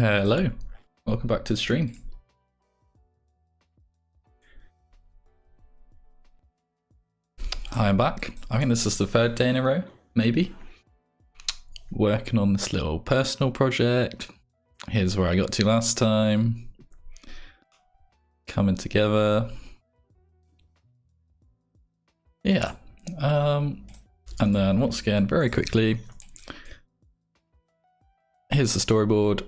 Hello, welcome back to the stream. Hi, I'm back. I think this is the third day in a row, maybe. Working on this little personal project. Here's where I got to last time. Coming together. Yeah. And then once again, very quickly, here's the storyboard.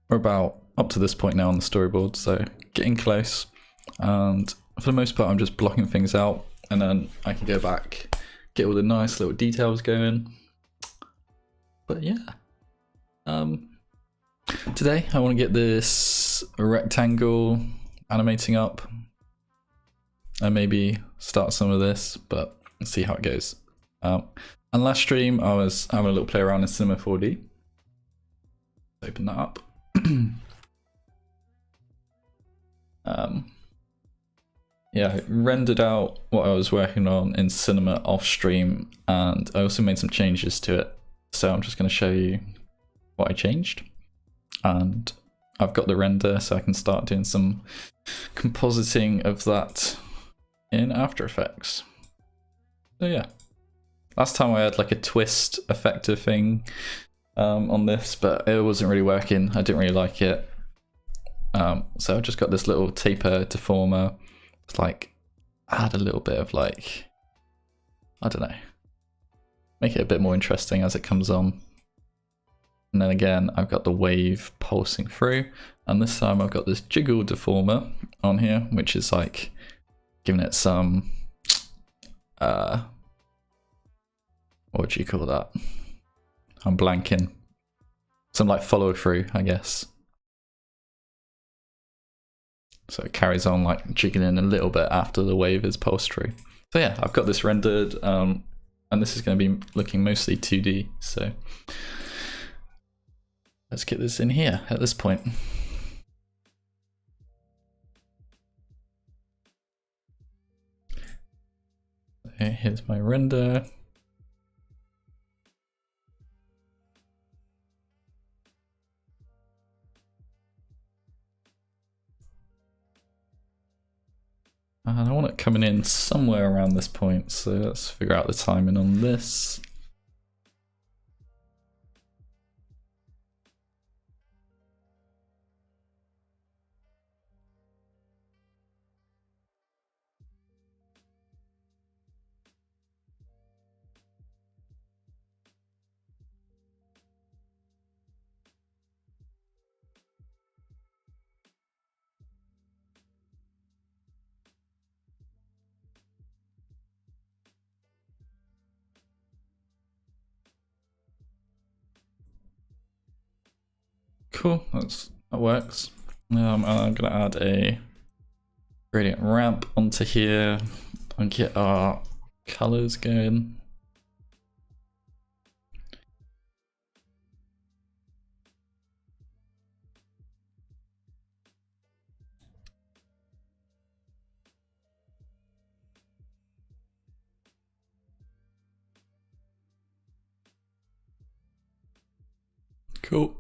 We're about up to this point now on the storyboard, so getting close. And for the most part, I'm just blocking things out, and then I can go back, get all the nice little details going. But yeah, today I want to get this rectangle animating up, and maybe start some of this, but let's see how it goes. And last stream I was having a little play around in Cinema 4D. Open that up. Yeah, I rendered out what I was working on in Cinema off stream, and I also made some changes to it. So I'm just going to show you what I changed. And I've got the render, so I can start doing some compositing of that in After Effects. So yeah, last time I had like a twist effector thing on this, but it wasn't really working. I didn't really like it. So I just got this little taper deformer. It's like, add a little bit of like, I don't know, make it a bit more interesting as it comes on. And then again, I've got the wave pulsing through, and this time I've got this jiggle deformer on here, which is like giving it some, what do you call that? I'm blanking. Some like follow through, I guess. So it carries on like jiggling a little bit after the wave is pulsed through. So yeah, I've got this rendered, and this is going to be looking mostly 2D. So let's get this in here at this point. Okay, here's my render. And I want it coming in somewhere around this point, so let's figure out the timing on this. Cool, that works. I'm gonna add a gradient ramp onto here and get our colors going. Cool.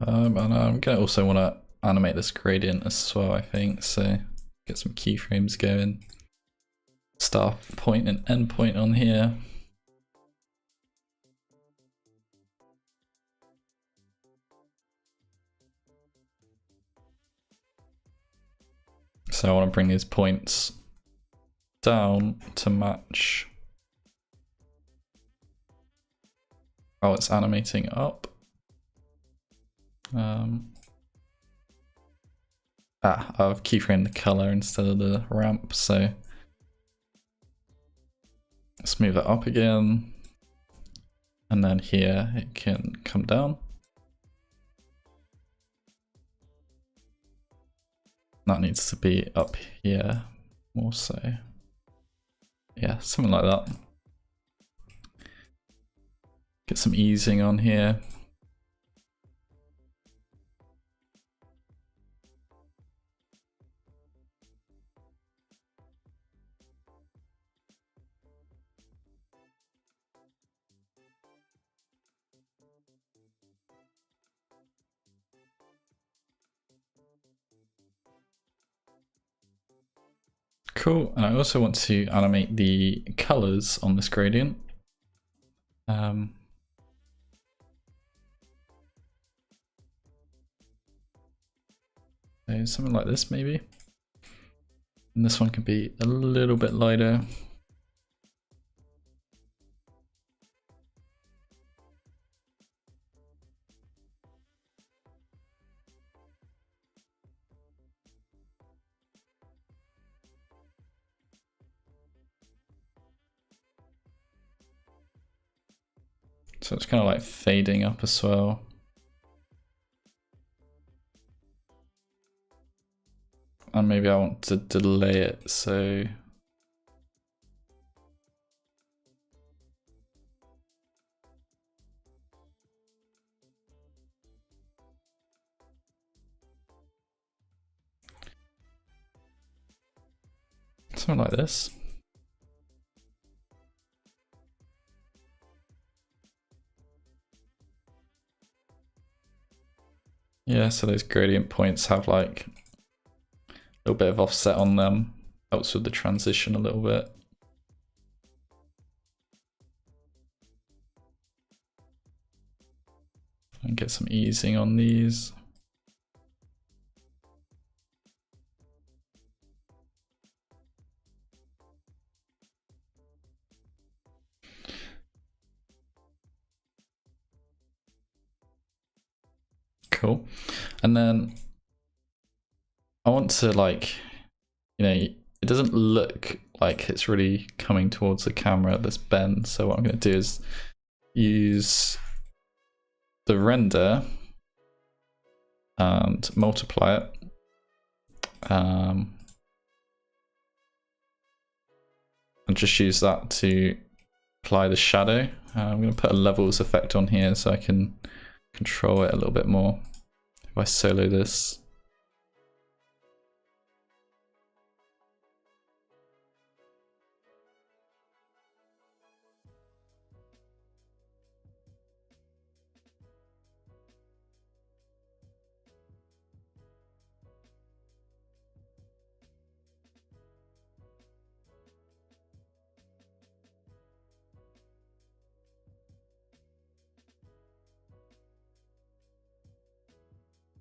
And I'm gonna also want to animate this gradient as well, I think. So get some keyframes going. Start point and end point on here. So I want to bring these points down to match how it's animating up. I've keyframed the color instead of the ramp, so let's move it up again, and then here it can come down. That needs to be up here more so. Yeah, something like that. Get some easing on here. Cool, and I also want to animate the colors on this gradient. So something like this maybe. And this one can be a little bit lighter. So it's kind of like fading up as well. And maybe I want to delay it, so something like this. Yeah, so those gradient points have like a little bit of offset on them. Helps with the transition a little bit. And get some easing on these. Cool. And then I want to, like, you know, it doesn't look like it's really coming towards the camera, this bend. So what I'm going to do is use the render and multiply it. And just use that to apply the shadow. I'm going to put a levels effect on here so I can control it a little bit more. If I solo this.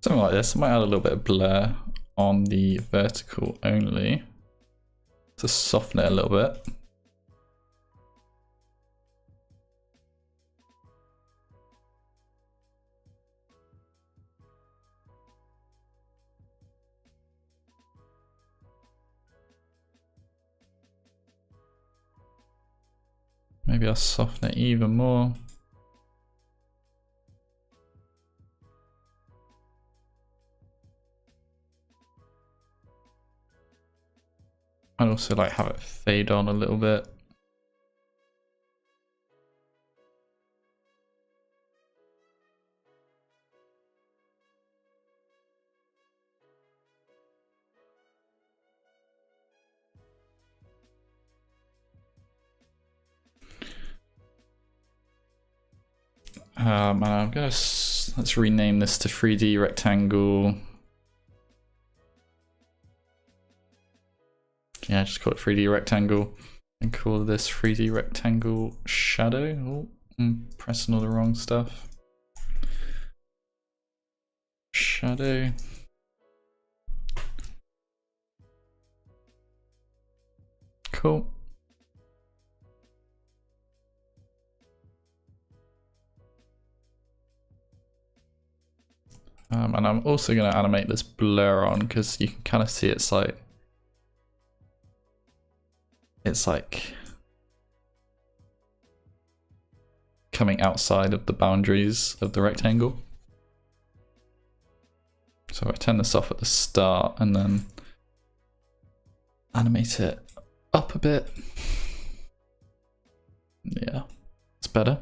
Something like this. I might add a little bit of blur on the vertical only to soften it a little bit. Maybe I'll soften it even more. I'd also like have it fade on a little bit. And I'm gonna, let's rename this to 3D rectangle. Yeah, just call it 3D rectangle and call this 3D rectangle shadow. Oh, I'm pressing all the wrong stuff. Shadow. Cool. And I'm also going to animate this blur on because you can kind of see it's like coming outside of the boundaries of the rectangle. So I turn this off at the start and then animate it up a bit. Yeah, it's better.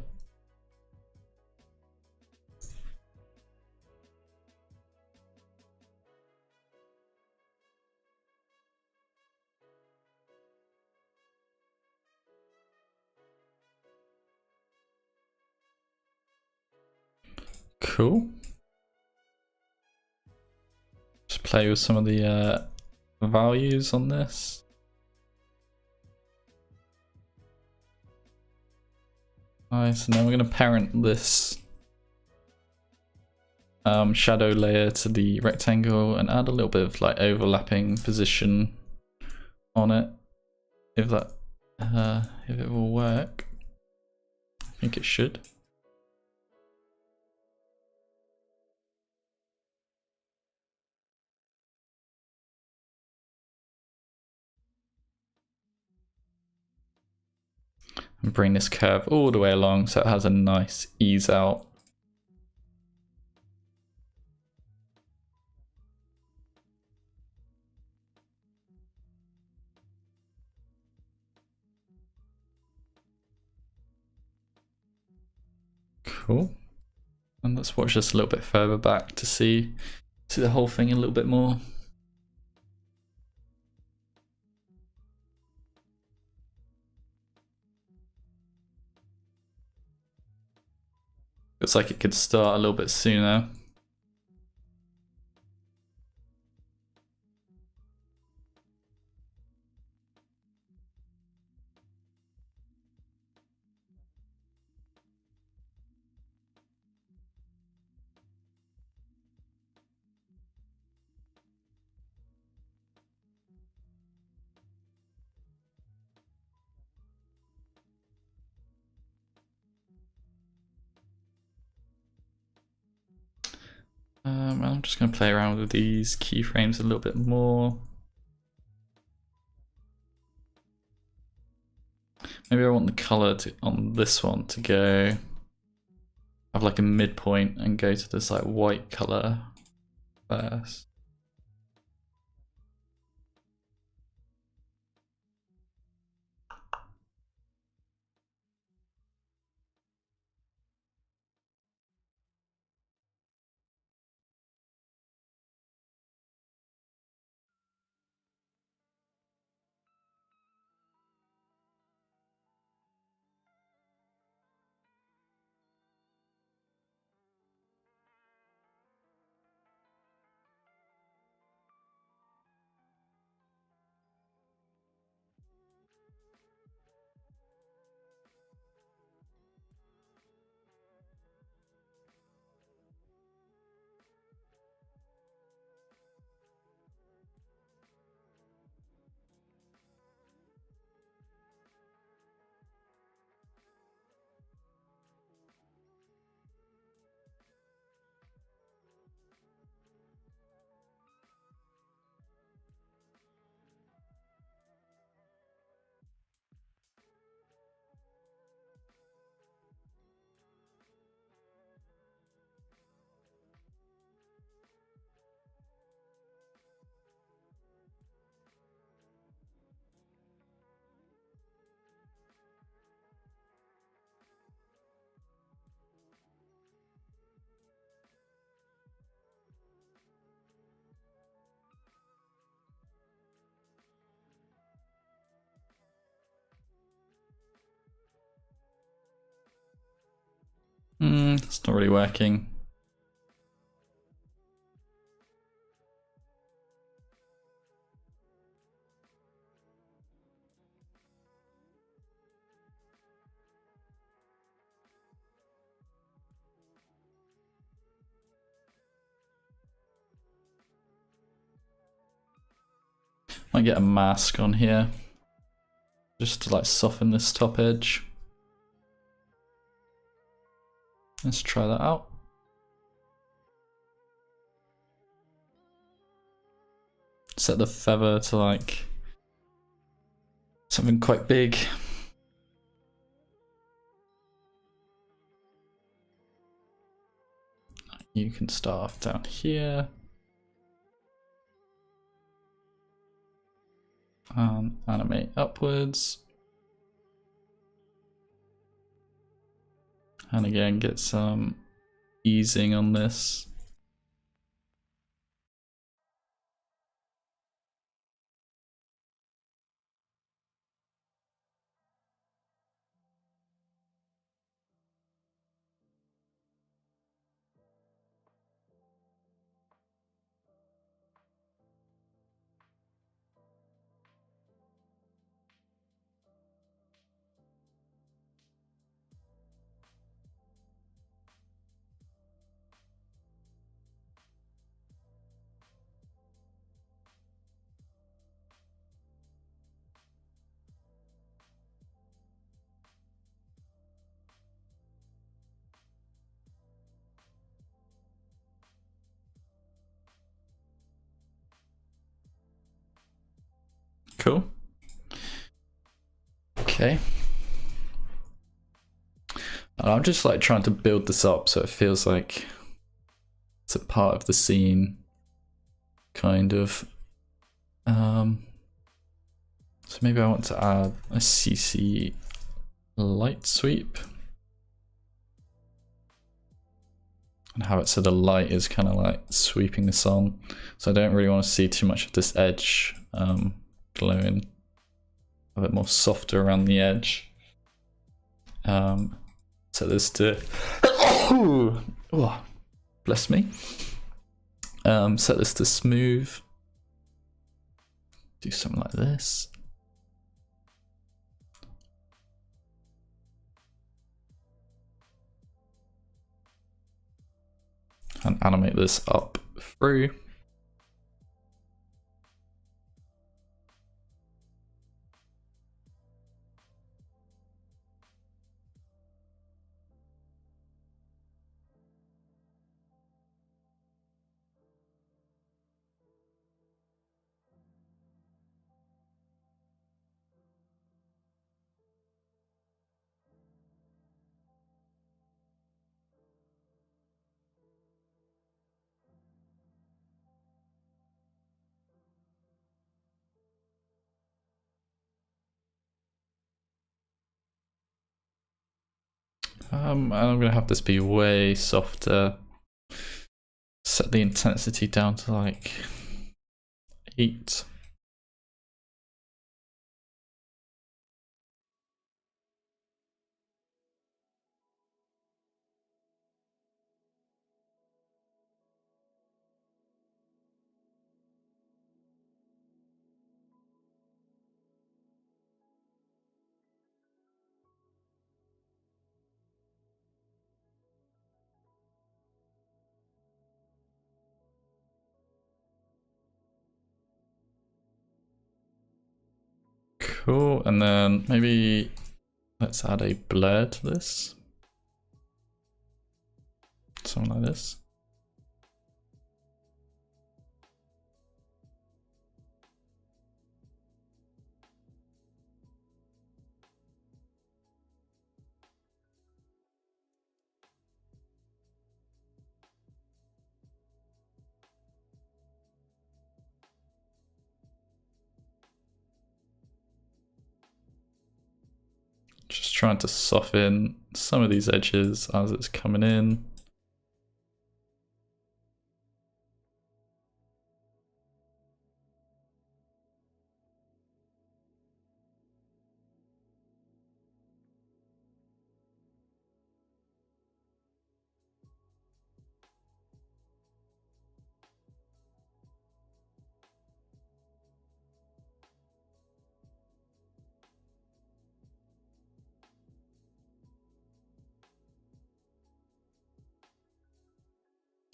Cool. Just play with some of the values on this. Nice, and then we're going to parent this shadow layer to the rectangle and add a little bit of like overlapping position on it. If it will work, I think it should. And bring this curve all the way along so it has a nice ease out. Cool. And let's watch this a little bit further back to see the whole thing a little bit more. Looks like it could start a little bit sooner. I'm just going to play around with these keyframes a little bit more. Maybe I want the color on this one to go have like a midpoint and go to this like white color first. It's not really working. Might get a mask on here just to like soften this top edge. Let's try that out. Set the feather to like something quite big. You can start off down here. Animate upwards. And again, get some easing on this. Cool. Okay. And I'm just like trying to build this up so it feels like it's a part of the scene, kind of. So maybe I want to add a CC light sweep and have it so the light is kind of like sweeping this on. So I don't really want to see too much of this edge glowing, a bit more softer around the edge. Set this to, oh, bless me. Set this to smooth. Do something like this. And animate this up through. And I'm gonna have this be way softer. Set the intensity down to like 8. Cool, and then maybe let's add a blur to this. Something like this. Just trying to soften some of these edges as it's coming in.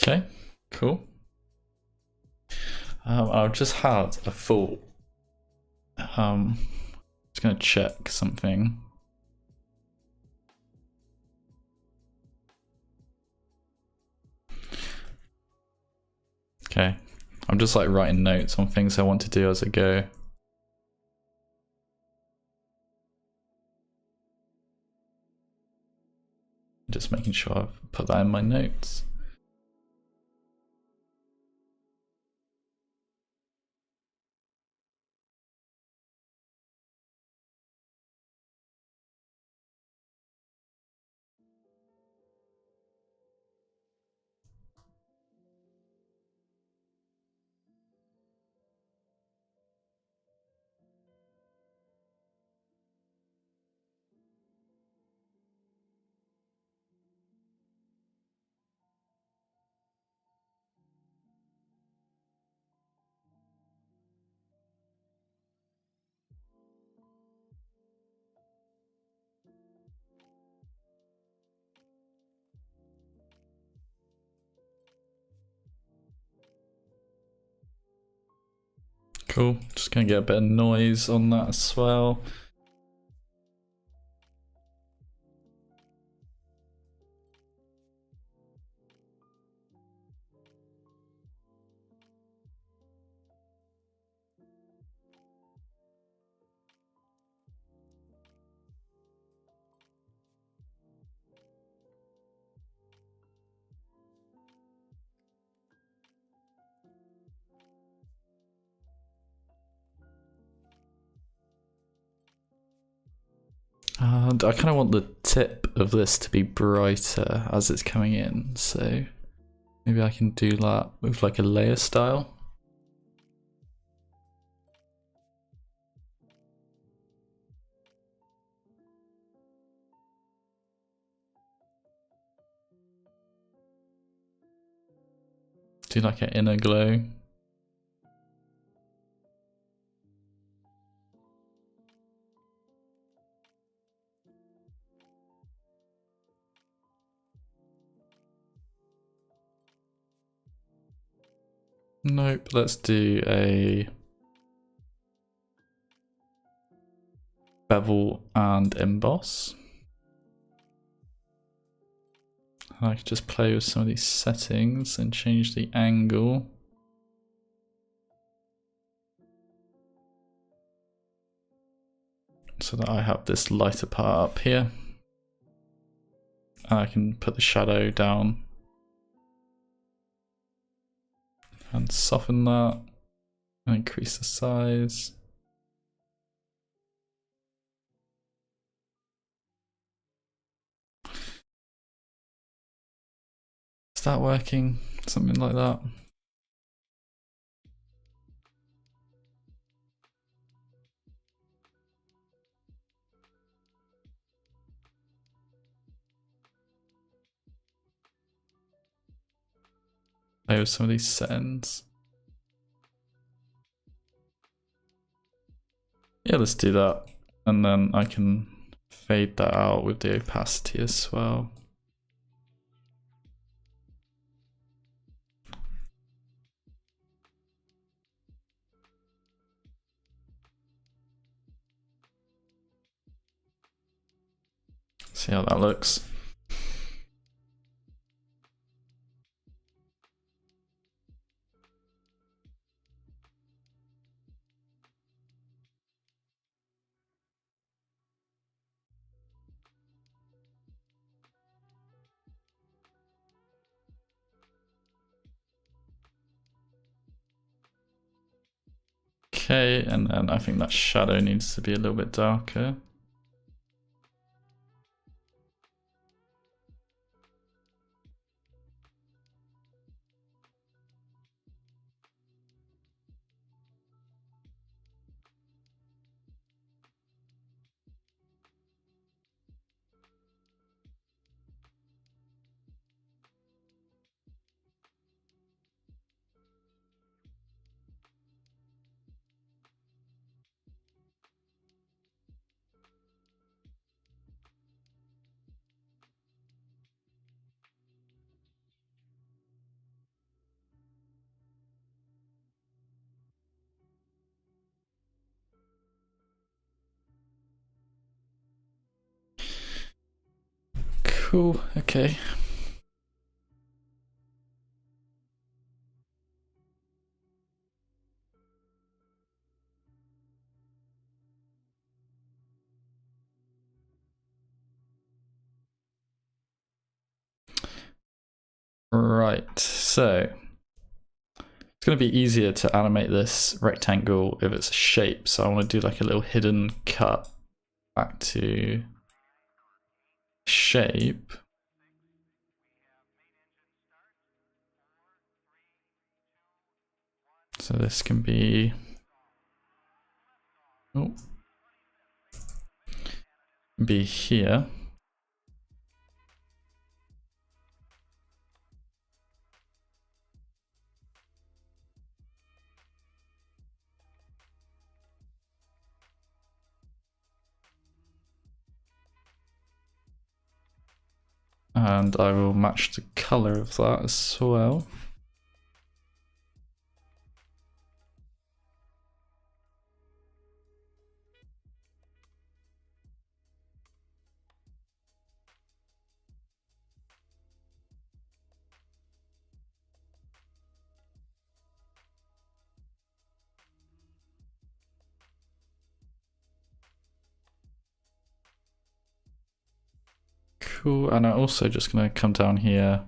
Okay, cool. I've just had a thought. Just gonna check something. Okay, I'm just like writing notes on things I want to do as I go. Just making sure I've put that in my notes. Cool, just gonna get a bit of noise on that as well. And I kind of want the tip of this to be brighter as it's coming in, so maybe I can do that with like a layer style. Do like an inner glow. Nope, let's do a bevel and emboss. I could just play with some of these settings and change the angle. So that I have this lighter part up here. And I can put the shadow down and soften that and increase the size. Is that working? Something like that. Play with some of these settings. Yeah, let's do that. And then I can fade that out with the opacity as well. See how that looks. Okay, and then I think that shadow needs to be a little bit darker. Cool, okay. Right, so it's going to be easier to animate this rectangle if it's a shape, so I want to do like a little hidden cut back to shape. So this can be, be here. And I will match the color of that as well. Cool, and I'm also just going to come down here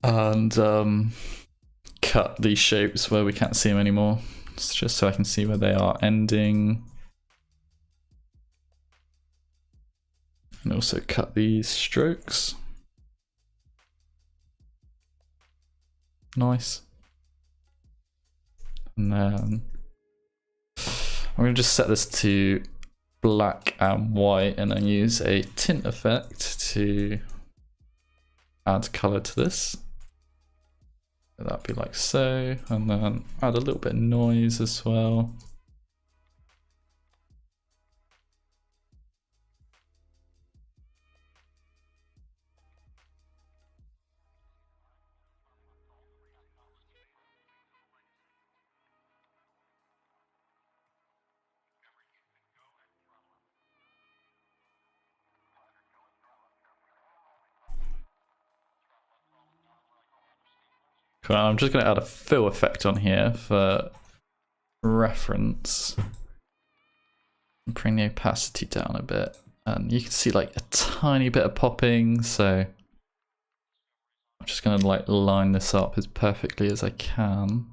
and cut these shapes where we can't see them anymore. It's just so I can see where they are ending. And also cut these strokes. Nice. And then I'm going to just set this to black and white and then use a tint effect to add color to this. So that'd be like so, and then add a little bit of noise as well. Cool. I'm just going to add a fill effect on here for reference. Bring the opacity down a bit, and you can see like a tiny bit of popping, so I'm just going to like line this up as perfectly as I can.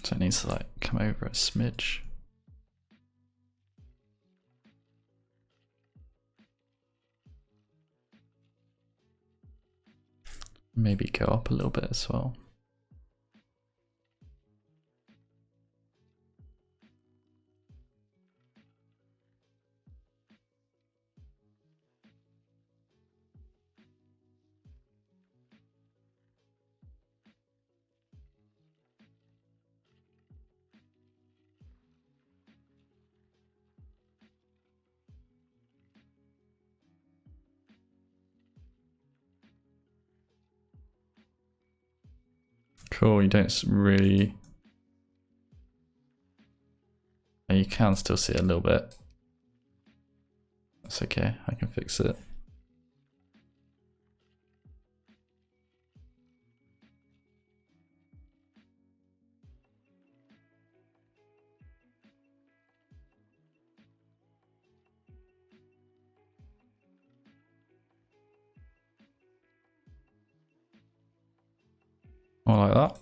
So it needs to like come over a smidge. Maybe go up a little bit as well. Cool, you don't really... You can still see it a little bit. That's okay, I can fix it. More like that.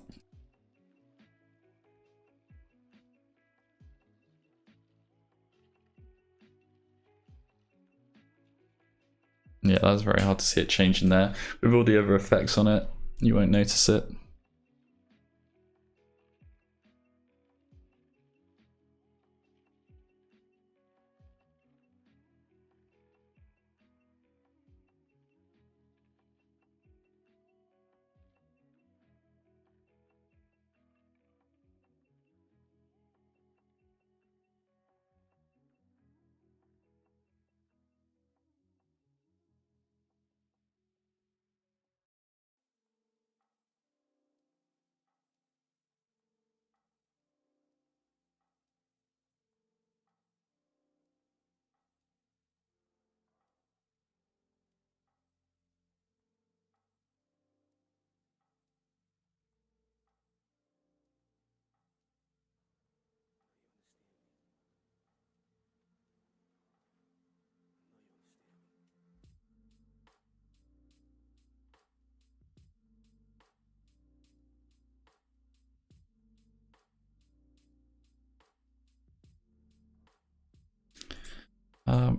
Yeah, that's very hard to see it changing there. With all the other effects on it, you won't notice it.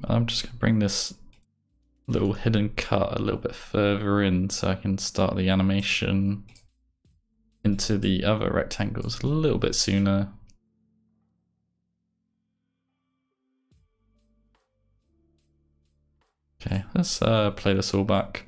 I'm just going to bring this little hidden cut a little bit further in so I can start the animation into the other rectangles a little bit sooner. Okay, let's play this all back.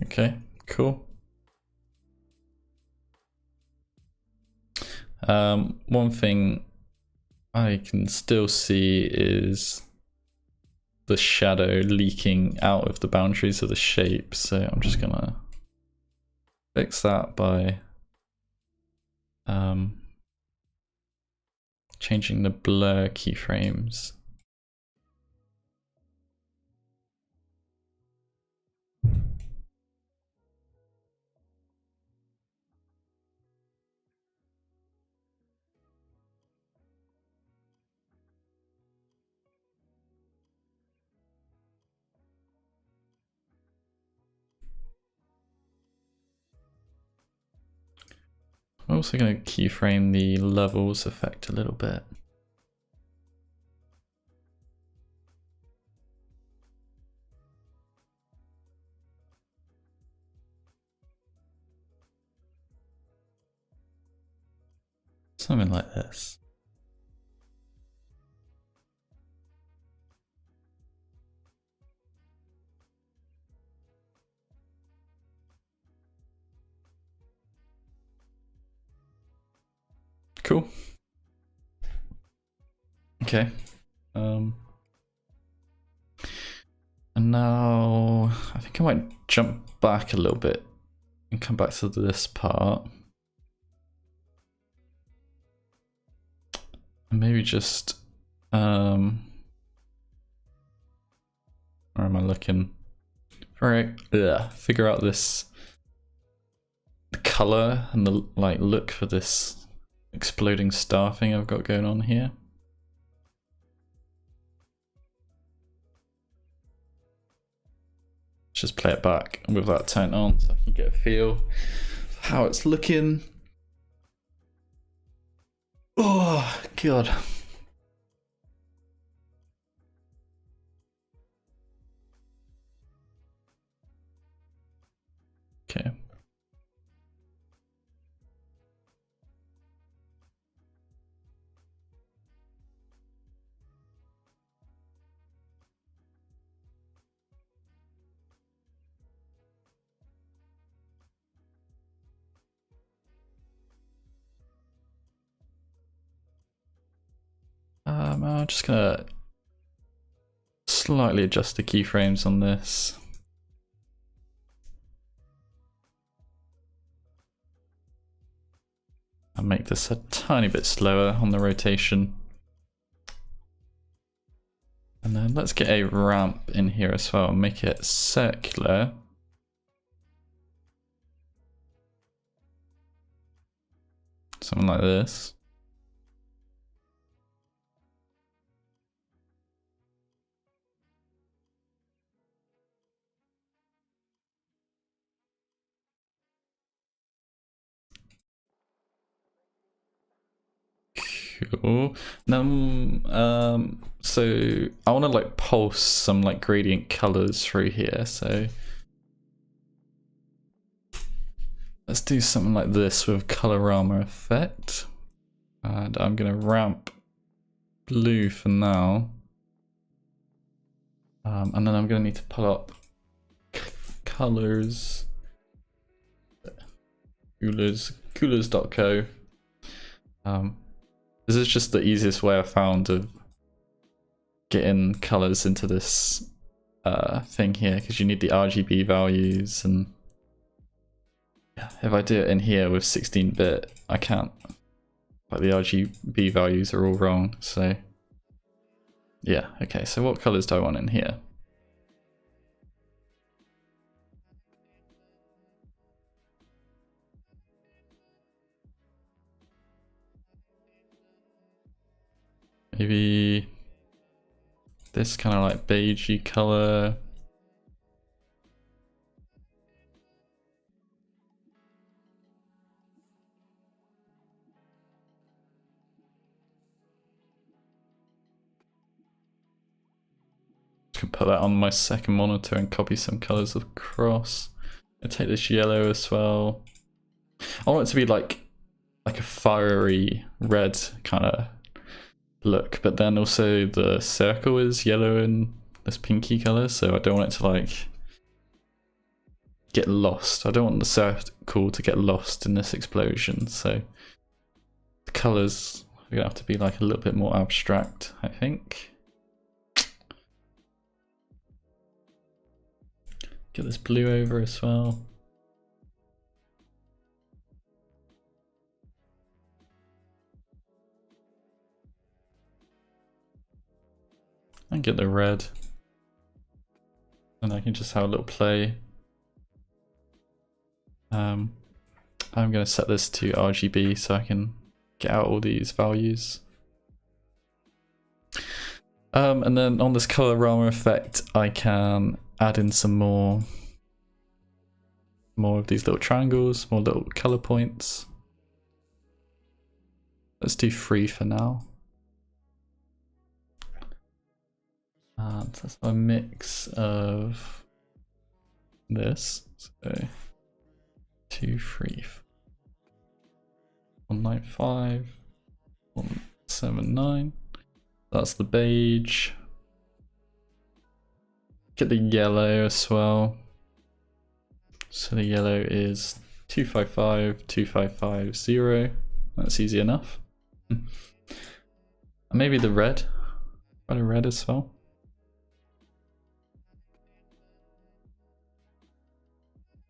Okay, cool. One thing I can still see is the shadow leaking out of the boundaries of the shape, so I'm just gonna fix that by changing the blur keyframes. I'm also going to keyframe the levels effect a little bit. Something like this. Cool. Okay. And now I think I might jump back a little bit and come back to this part. And maybe just where am I looking? Figure out this color and the look for this exploding star thing I've got going on here. Just play it back with that turned on so I can get a feel for how it's looking. Oh god. Okay. I'm just gonna slightly adjust the keyframes on this. I'll make this a tiny bit slower on the rotation. And then let's get a ramp in here as well and make it circular. Something like this. Cool. Now, so I want to pulse some gradient colors through here. So let's do something like this with colorama effect, and I'm gonna ramp blue for now, and then I'm gonna need to pull up colors, coolers.co. This is just the easiest way I found of getting colors into this thing here, because you need the RGB values, and if I do it in here with 16-bit, I can't. The RGB values are all wrong, so yeah, okay, so what colors do I want in here? Maybe this kind of beigey color. Can put that on my second monitor and copy some colors across. I take this yellow as well. I want it to be like a fiery red kind of look, but then also the circle is yellow and this pinky color, so I don't want it to get lost. I don't want the circle to get lost in this explosion, so the colours are gonna have to be like a little bit more abstract, I think. Get this blue over as well. And get the red. And I can just have a little play. I'm going to set this to RGB so I can get out all these values. And then on this colorama effect, I can add in some more of these little triangles, more little color points. Let's do 3 for now. And that's a mix of this. So 2, 3, 195, 179. That's the beige. Get the yellow as well. So the yellow is 255, 2550. That's easy enough. And maybe the red. Quite a red as well.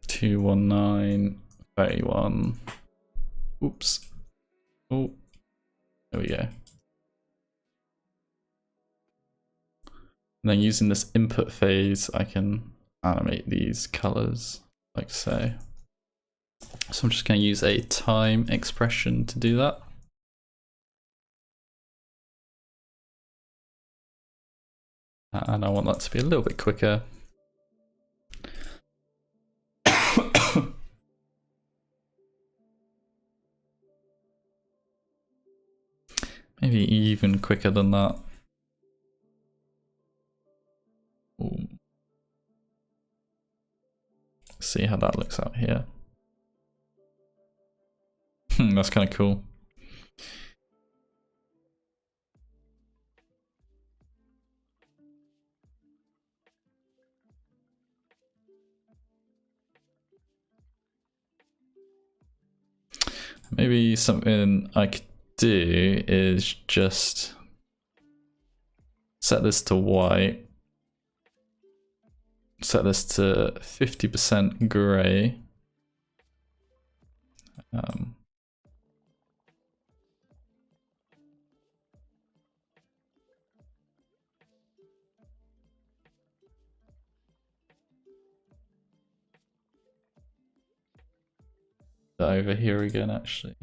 Two, 1, 9, 31. Oops. Oh, there we go. And then using this input phase, I can animate these colors like so. So I'm just going to use a time expression to do that. And I want that to be a little bit quicker. Maybe even quicker than that. Ooh. See how that looks out here. That's kind of cool. Maybe something I could do is just set this to white, set this to 50% gray. Over here again, actually.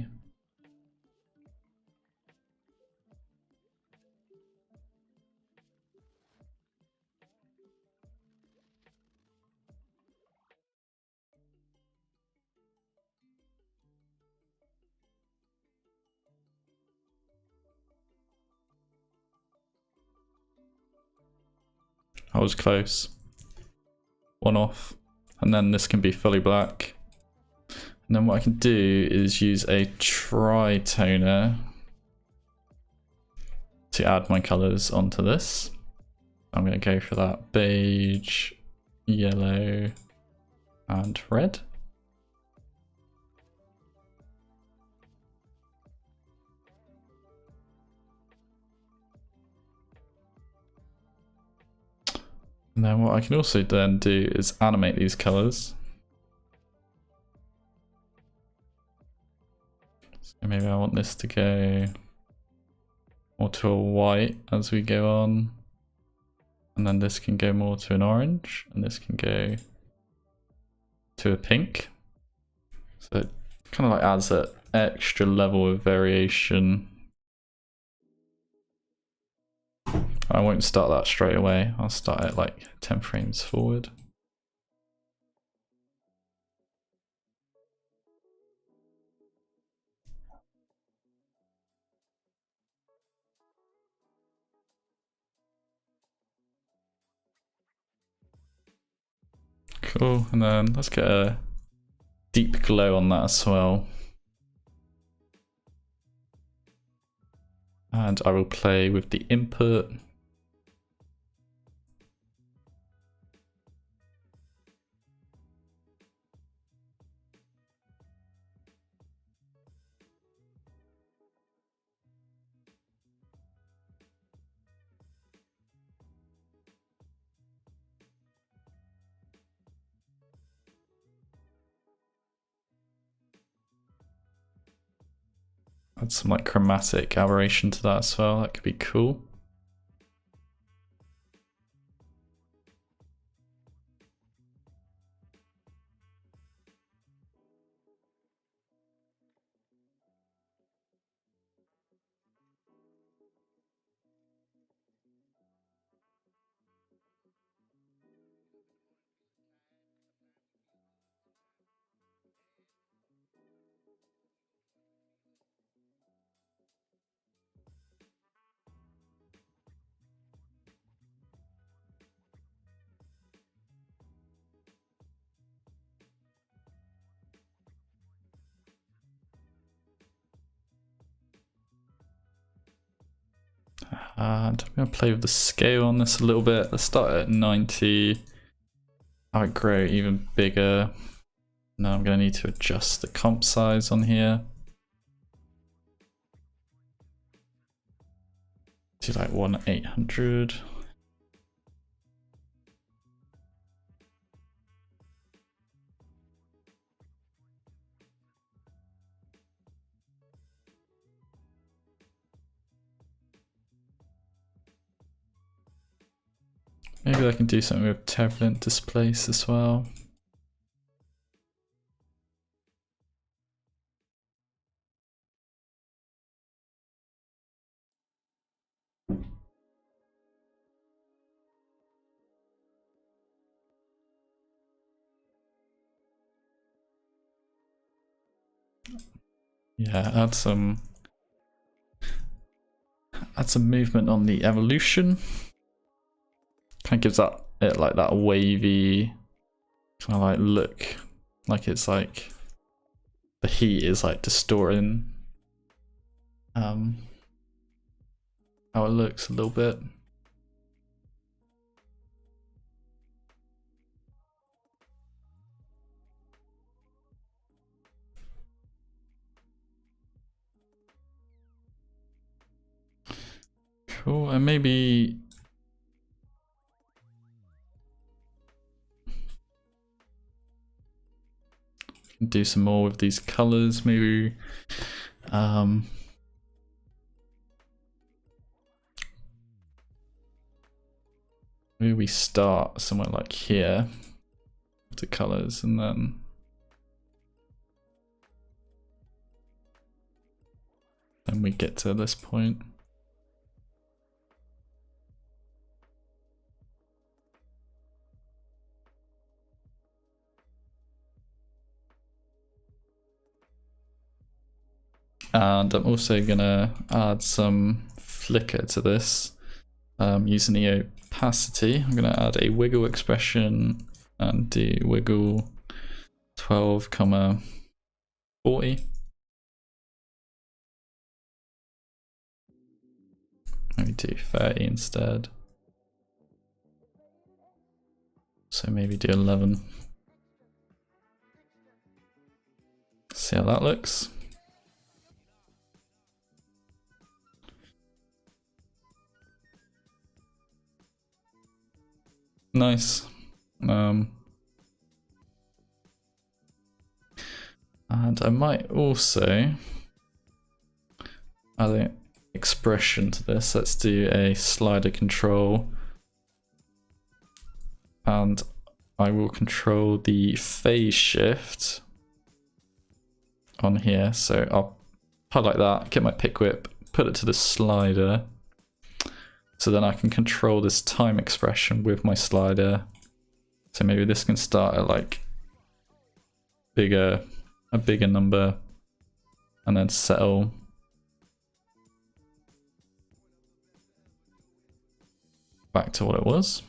I was close. One off. And then this can be fully black. And then what I can do is use a tri-toner to add my colors onto this. I'm going to go for that beige, yellow, and red. And then what I can also then do is animate these colors. So maybe I want this to go more to a white as we go on. And then this can go more to an orange, and this can go to a pink. So it kind of like adds an extra level of variation. I won't start that straight away. I'll start it like 10 frames forward. Cool, and then let's get a deep glow on that as well. And I will play with the input. Add some like chromatic aberration to that as well. That could be cool. And I'm going to play with the scale on this a little bit. Let's start at 90. I would grow even bigger. Now I'm going to need to adjust the comp size on here. To like 1/800. Maybe I can do something with turbulent displace as well. Yeah, add some movement on the evolution. Kind of gives it like that wavy kind of like look, like it's like the heat is like distorting how it looks a little bit. Cool, and maybe do some more with these colors. Maybe maybe we start somewhere like here with the colors, and then we get to this point. And I'm also gonna add some flicker to this using the opacity. I'm gonna add a wiggle expression and do wiggle 12,40. Maybe do 30 instead. So maybe do 11. See how that looks. Nice. And I might also add an expression to this. Let's do a slider control. And I will control the phase shift on here. So I'll highlight that, get my pick whip, put it to the slider. So then I can control this time expression with my slider. So maybe this can start at like a bigger number and then settle back to what it was.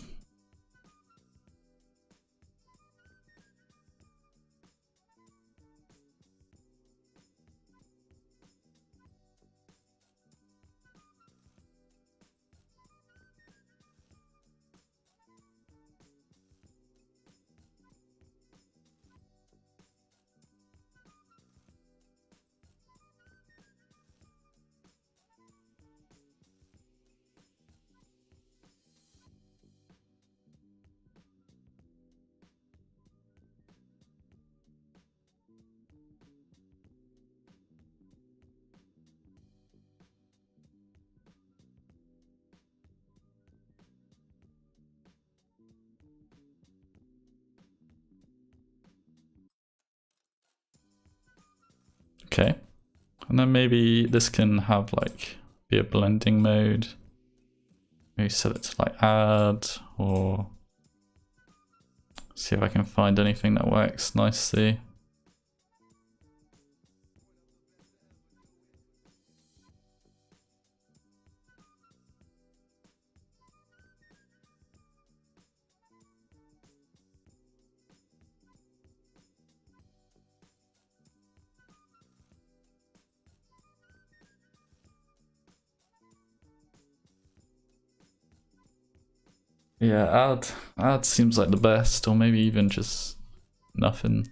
And then maybe this can have like be a blending mode. Maybe set it to like add, or see if I can find anything that works nicely. Yeah, add seems like the best, or maybe even just nothing.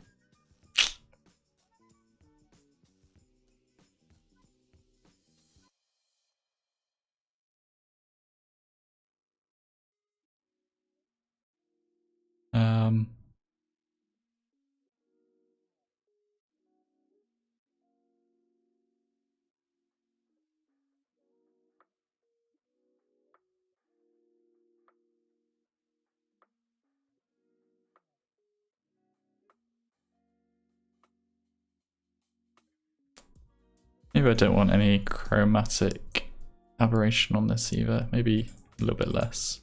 Maybe I don't want any chromatic aberration on this either. Maybe a little bit less.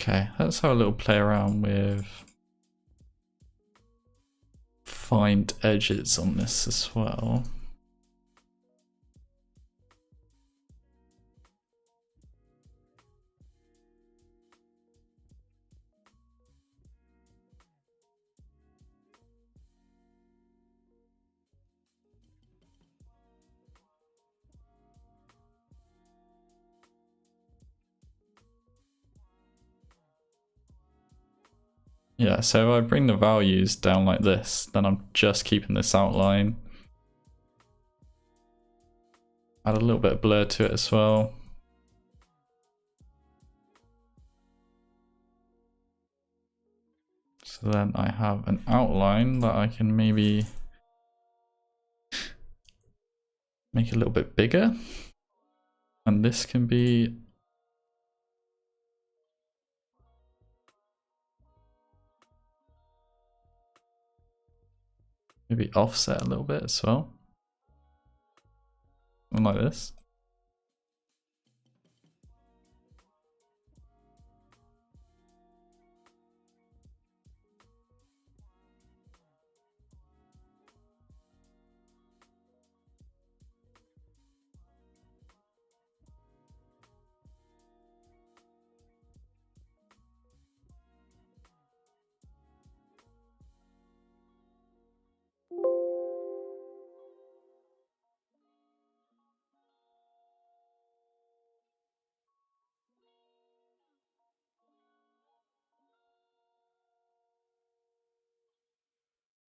Okay, let's have a little play around with find edges on this as well. Yeah, so if I bring the values down like this, then I'm just keeping this outline. Add a little bit of blur to it as well. So then I have an outline that I can maybe make a little bit bigger. And this can be maybe offset a little bit as well. Something like this.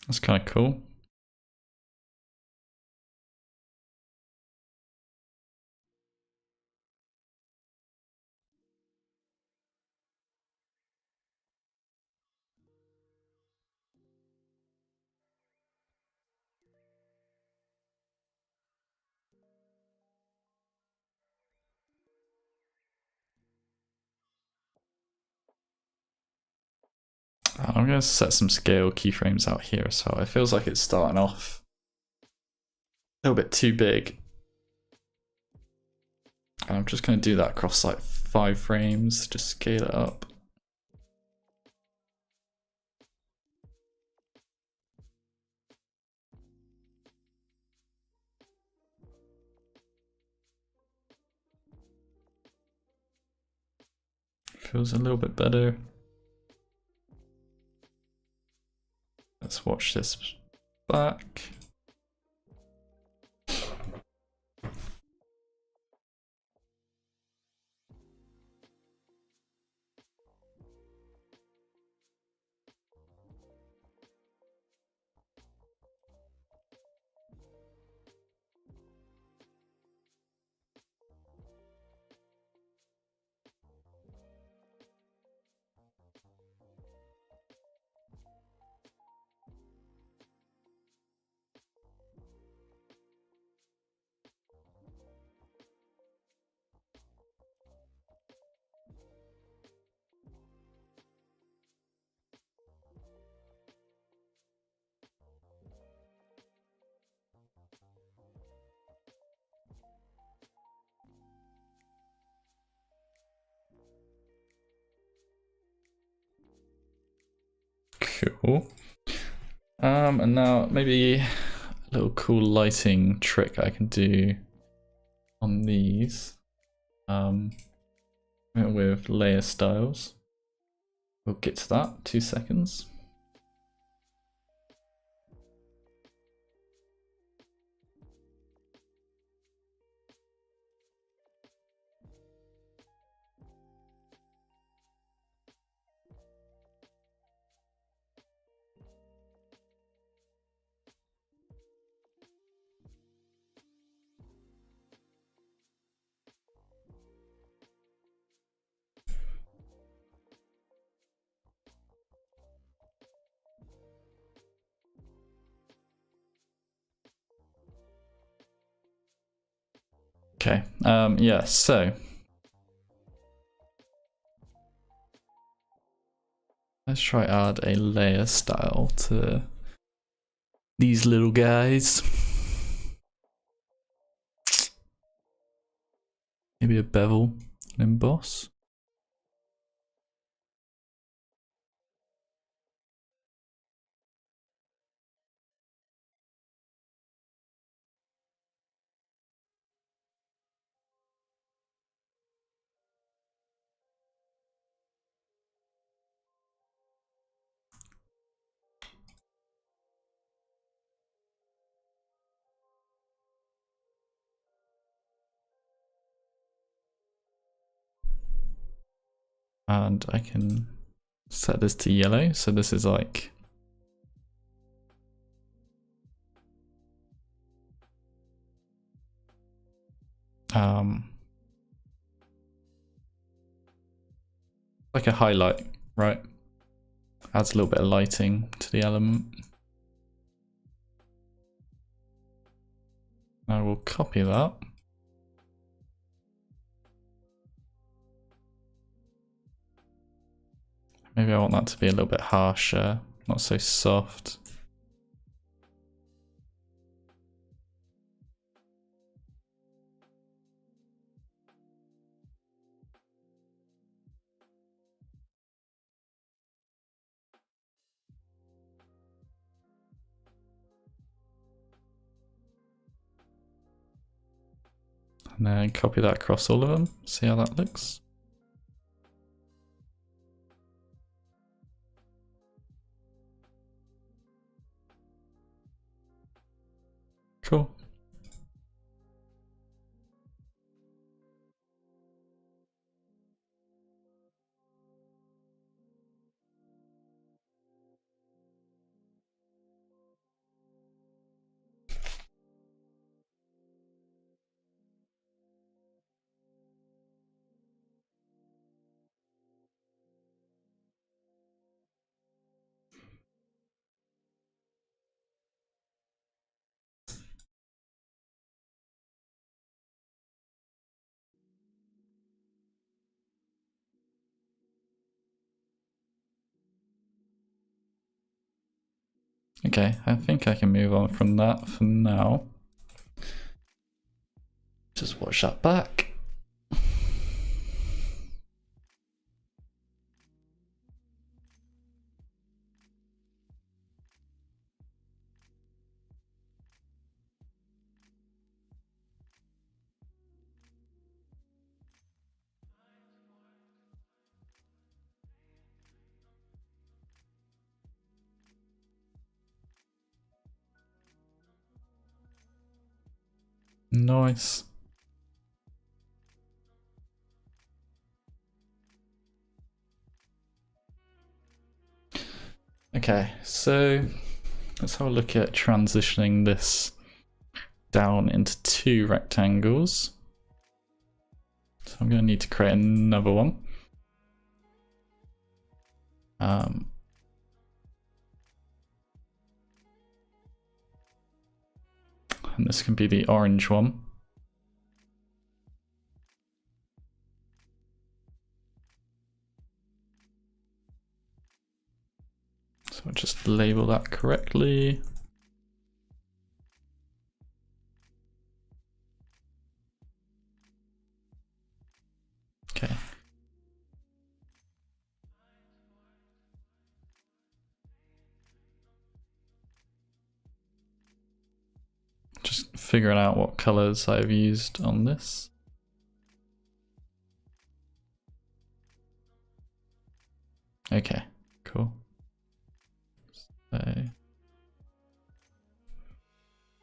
That's kind of cool. I'm going to set some scale keyframes out here as well. It feels like it's starting off a little bit too big. And I'm just going to do that across like 5 frames, just scale it up. Feels a little bit better. Let's watch this back. Cool. And now maybe a little cool lighting trick I can do on these with layer styles. We'll get to that, 2 seconds. Okay, yeah, so let's try add a layer style to these little guys. Maybe a bevel and emboss. And I can set this to yellow, so this is like like a highlight, right? Adds a little bit of lighting to the element. I will copy that. Maybe I want that to be a little bit harsher, not so soft. And then copy that across all of them, see how that looks. Cool. Okay, I think I can move on from that for now. Just watch that back. Nice. Okay, so let's have a look at transitioning this down into 2 rectangles. So I'm going to need to create another one. And this can be the orange one. So I'll just label that correctly. Okay. figuring out what colors I've used on this. Okay, cool. So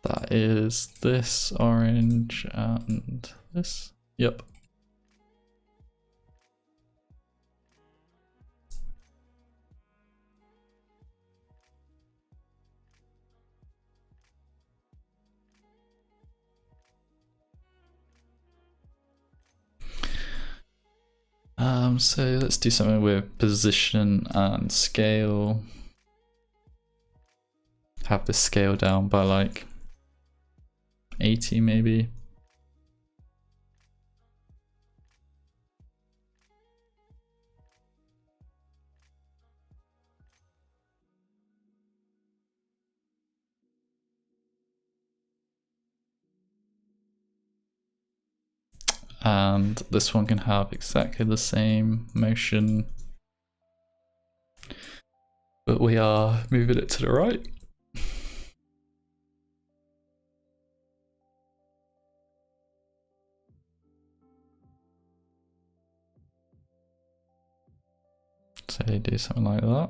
that is this orange and this. Yep. So let's do something with position and scale. Have this scale down by like 80 maybe. And this one can have exactly the same motion, but we are moving it to the right. So do something like that.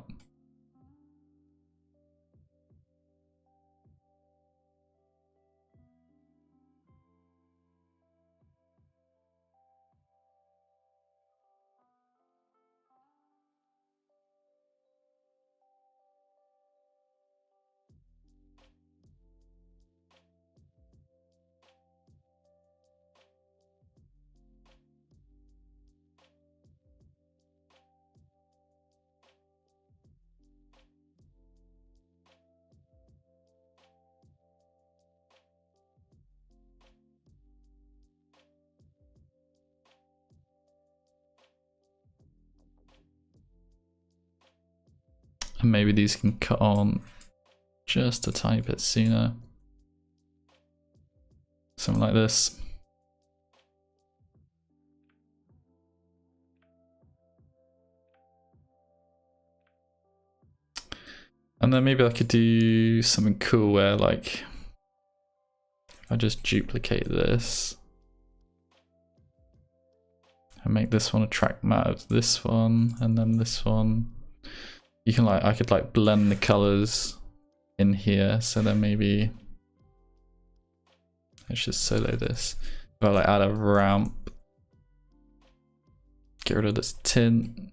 And maybe these can cut on just a tiny bit sooner. Something like this. And then maybe I could do something cool where like I just duplicate this and make this one a track matte of this one and then this one. You can like, I could like blend the colors in here, so then maybe let's just solo this. If I like add a ramp, get rid of this tint.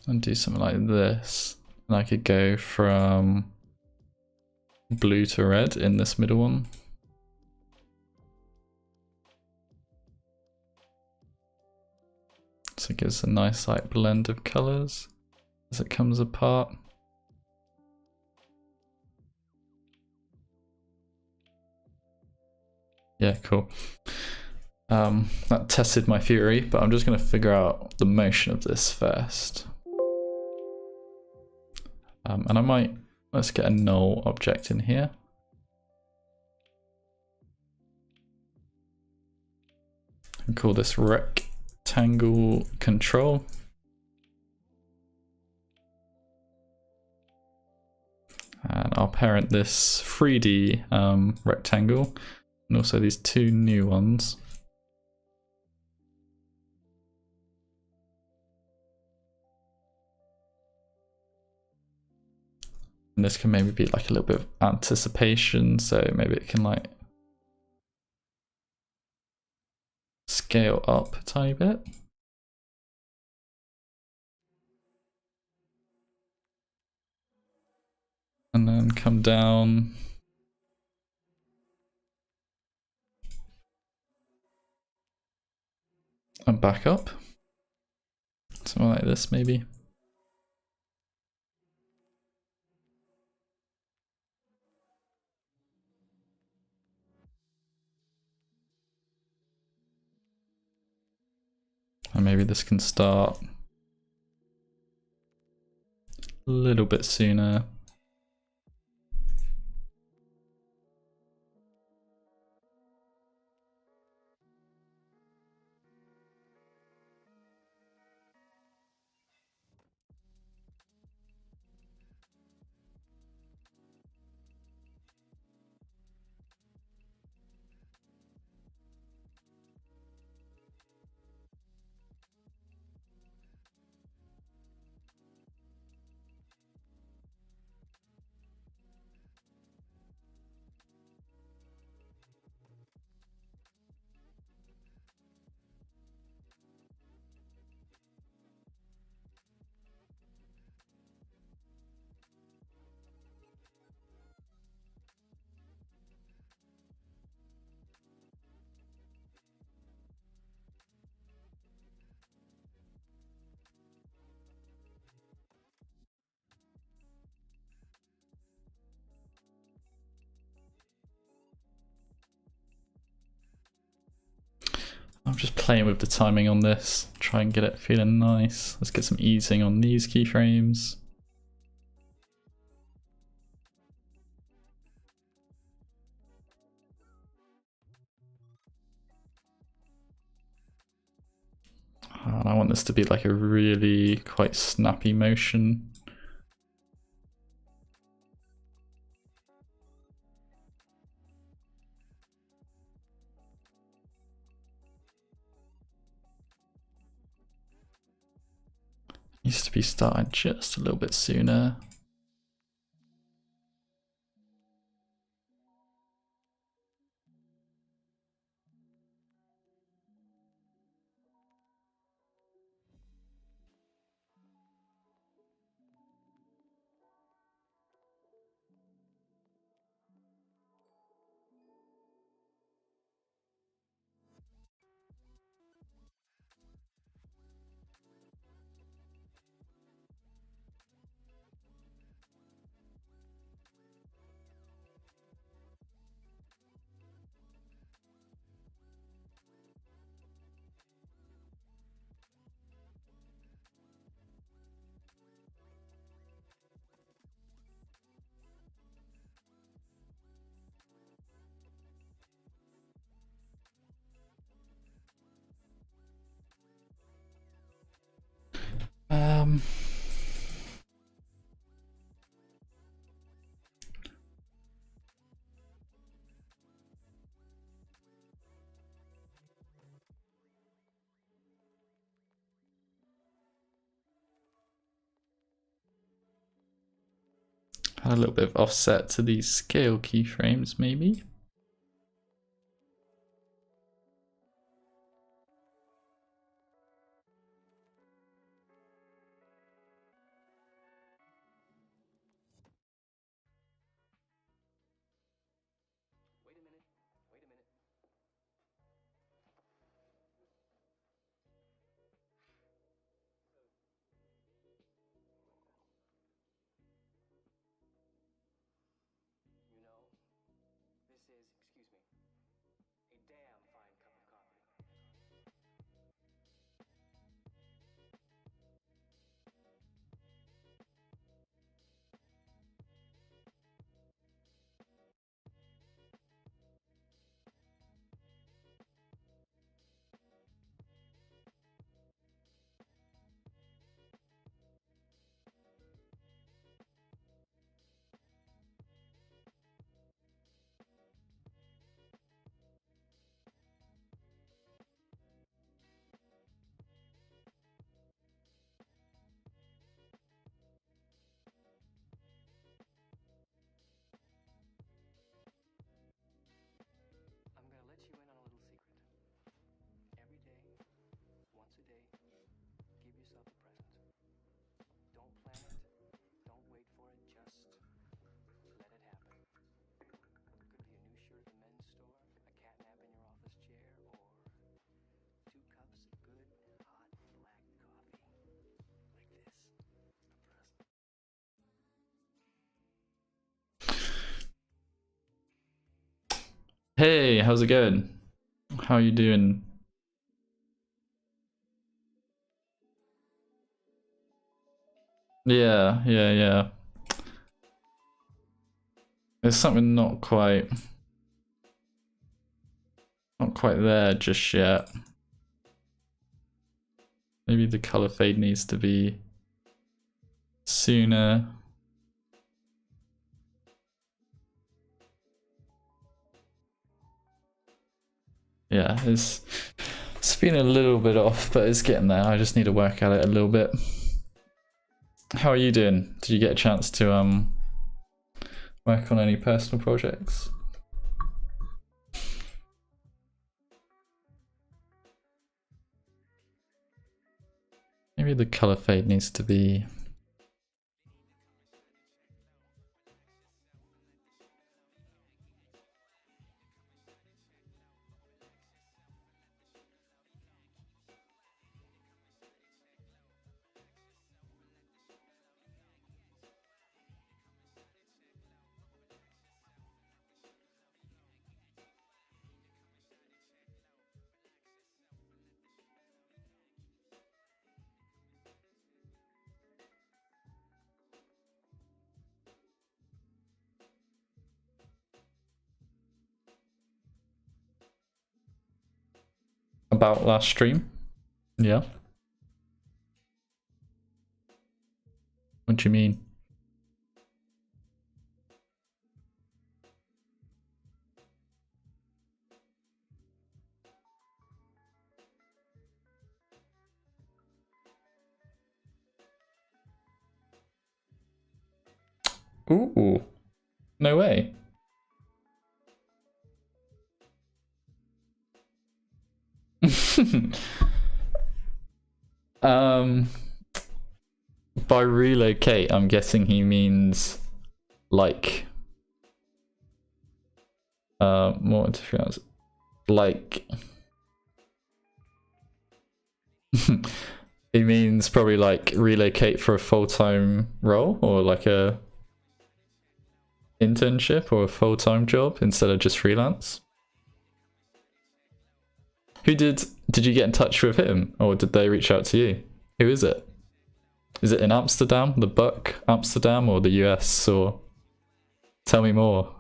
And do something like this. And I could go from blue to red in this middle one. So it gives a nice like blend of colors as it comes apart. Yeah, cool. That tested my theory, but I'm just going to figure out the motion of this first. And I might, let's get a null object in here. And call this rectangle control. And I'll parent this 3D rectangle and also these two new ones. And this can maybe be like a little bit of anticipation, so maybe it can like scale up a tiny bit. And then come down. And back up. Something like this maybe. And maybe this can start a little bit sooner. I'm just playing with the timing on this, try and get it feeling nice. Let's get some easing on these keyframes. And I want this to be like a really quite snappy motion. Needs to be starting just a little bit sooner. Add a little bit of offset to these scale keyframes, maybe. Hey, how's it going? How are you doing? Yeah. There's something not quite there just yet. Maybe the color fade needs to be sooner. Yeah, it's been a little bit off, but it's getting there. I just need to work at it a little bit. How are you doing? Did you get a chance to work on any personal projects? Maybe the color fade needs to be About last stream? Yeah. What do you mean? Ooh, no way. By relocate, I'm guessing he means like what like he means probably like relocate for a full-time role or like a internship or a full-time job instead of just freelance. Who did you get in touch with him or did they reach out to you? Who is it? Is it in Amsterdam, the Buck Amsterdam, or the US, or tell me more.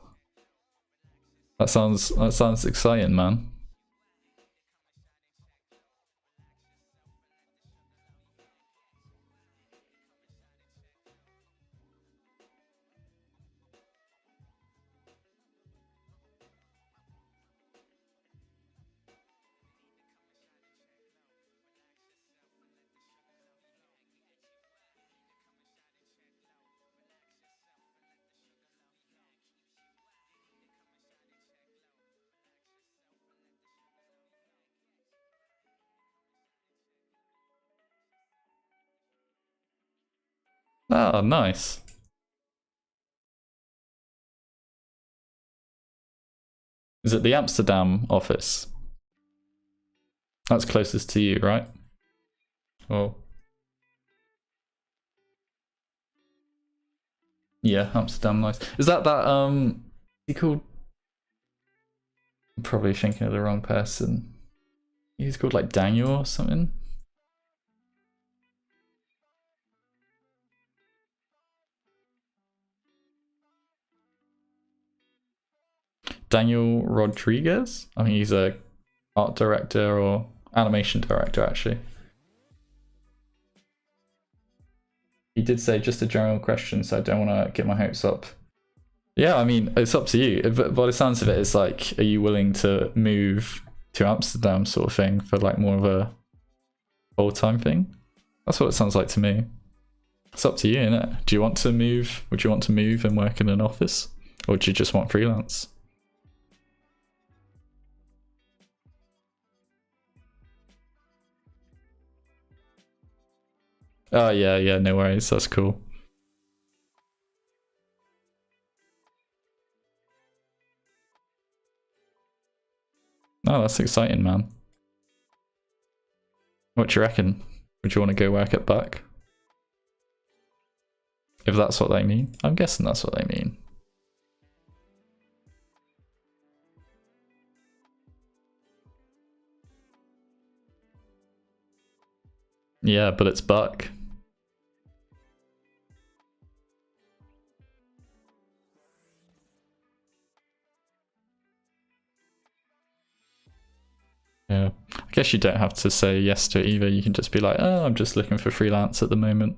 That sounds exciting, man. Oh, nice. Is it the Amsterdam office? That's closest to you, right? Oh. Yeah, Amsterdam, nice. Is that he called? I'm probably thinking of the wrong person. He's called like Daniel or something. Daniel Rodriguez? I mean, he's a art director or animation director, actually. He did say just a general question, so I don't want to get my hopes up. Yeah, I mean, it's up to you. But by the sounds of it, it's like, are you willing to move to Amsterdam sort of thing for like more of a full-time thing? That's what it sounds like to me. It's up to you, innit? Do you want to move? Would you want to move and work in an office? Or do you just want freelance? Oh, yeah, no worries. That's cool. Oh, that's exciting, man. What do you reckon? Would you want to go work at Buck? If that's what they mean. I'm guessing that's what they mean. Yeah, but it's Buck. Yeah, I guess you don't have to say yes to it either. You can just be like, oh, I'm just looking for freelance at the moment.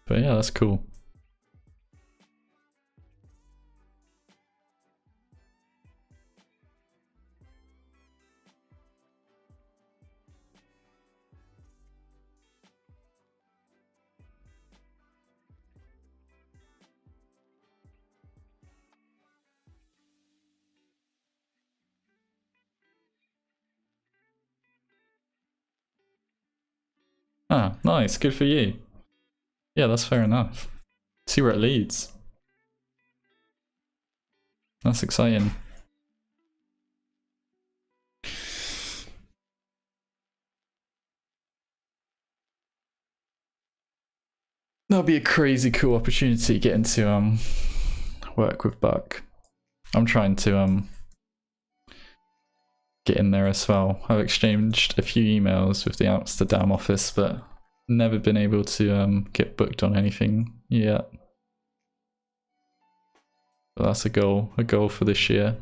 But yeah, that's cool. Ah, nice, good for you. Yeah, that's fair enough. See where it leads. That's exciting. That'll be a crazy cool opportunity getting to work with Buck. I'm trying to get in there as well. I've exchanged a few emails with the Amsterdam office, but never been able to get booked on anything yet. But that's a goal for this year.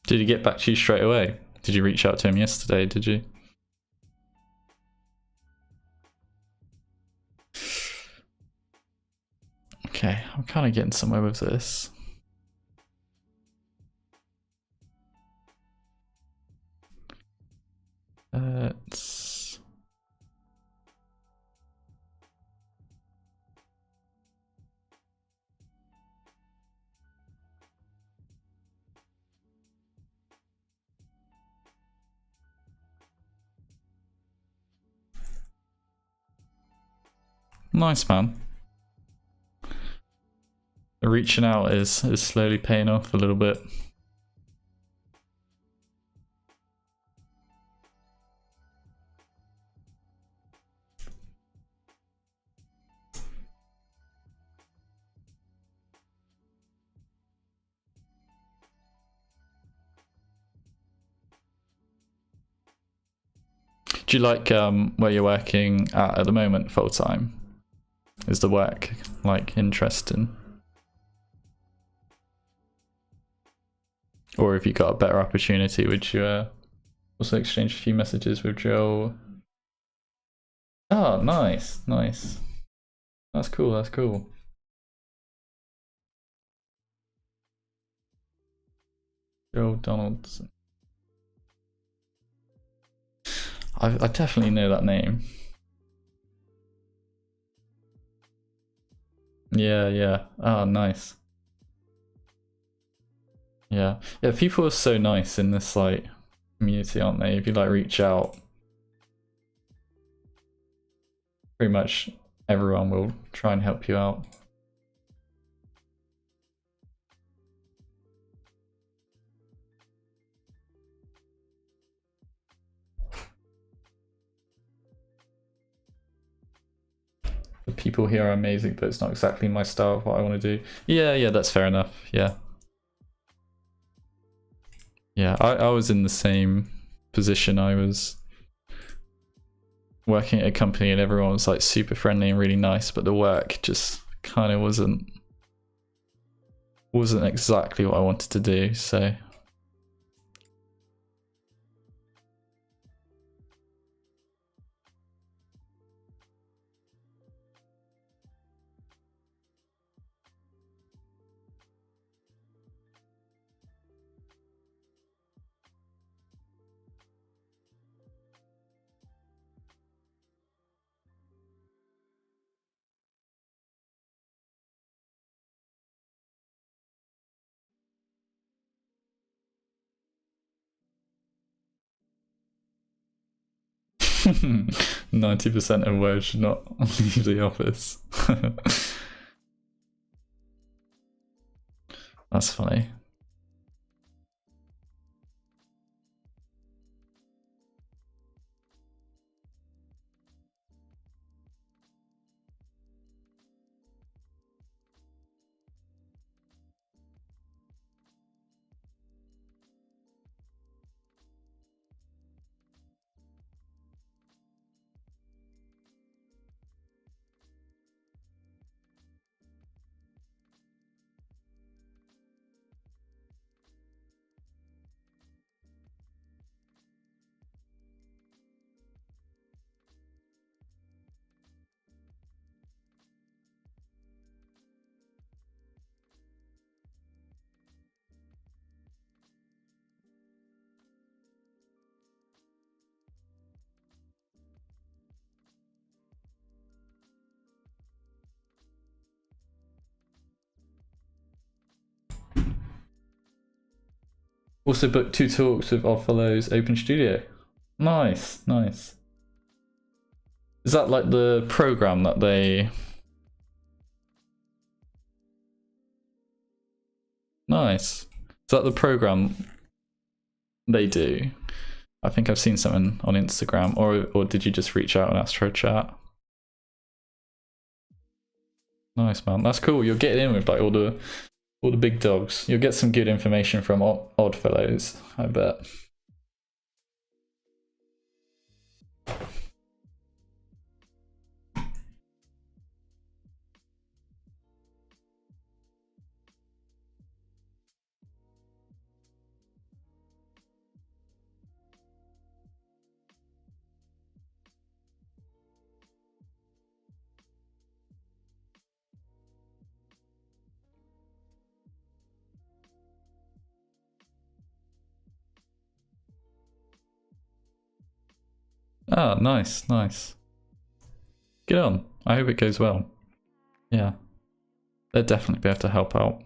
Did he get back to you straight away? Did you reach out to him yesterday, did you? Okay, I'm kind of getting somewhere with this. It's... Nice, man. The reaching out is slowly paying off a little bit. Do you like where you're working at the moment full time? Is the work like interesting? Or if you got a better opportunity, would you also exchange a few messages with Joe? Oh, nice, nice. That's cool, that's cool. Joe Donaldson. I definitely know that name. Yeah, yeah. Oh, nice. Yeah. Yeah, people are so nice in this like community, aren't they? If you like reach out, pretty much everyone will try and help you out. The people here are amazing, but it's not exactly my style of what I want to do. Yeah, yeah, that's fair enough. Yeah. Yeah, I was in the same position. I was working at a company and everyone was like super friendly and really nice, but the work just kind of wasn't exactly what I wanted to do, so %90 of words should not leave the office. That's funny. Also booked 2 talks with Oddfellow's Open Studio. Nice, nice. Is that like the program that they... Nice. Is that the program they do? I think I've seen something on Instagram, or did you just reach out and ask for a chat? Nice, man. That's cool. You're getting in with like all the big dogs. You'll get some good information from Oddfellows, I bet. Ah, nice, nice. Get on. I hope it goes well. Yeah. They'll definitely be able to help out.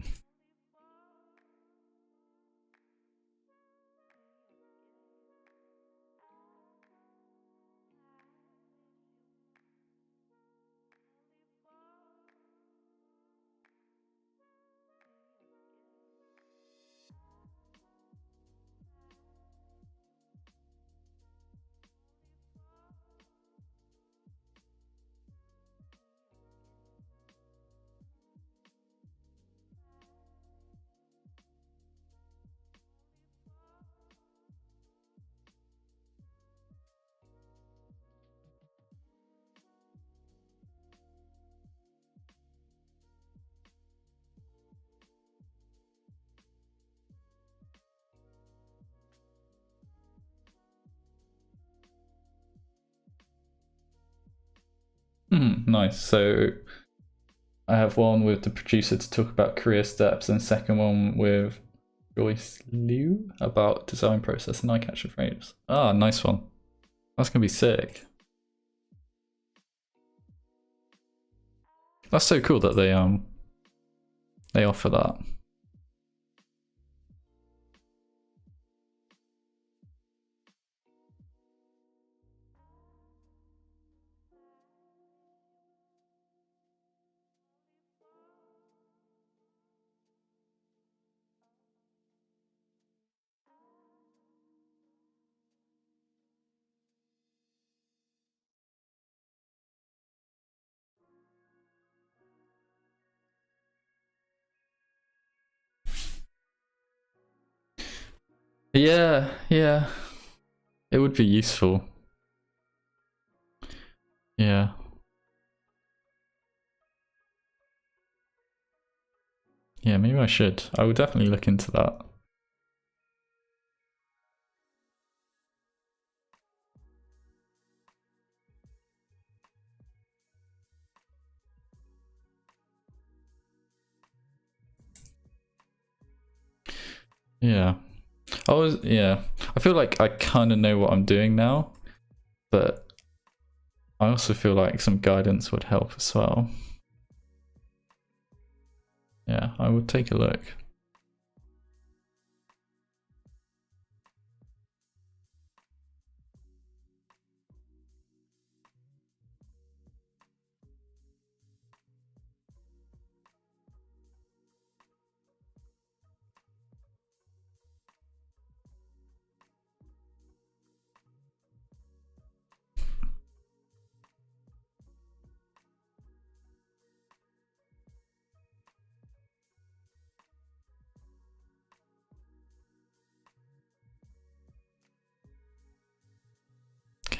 Nice. So I have one with the producer to talk about career steps, and second one with Joyce Liu about design process and eye-catching frames. Ah, nice one. That's gonna be sick. That's so cool that they offer that. Yeah, yeah. It would be useful. Yeah. Yeah, maybe I should. I will definitely look into that. Yeah. Yeah. I feel like I kind of know what I'm doing now, but I also feel like some guidance would help as well. Yeah, I would take a look.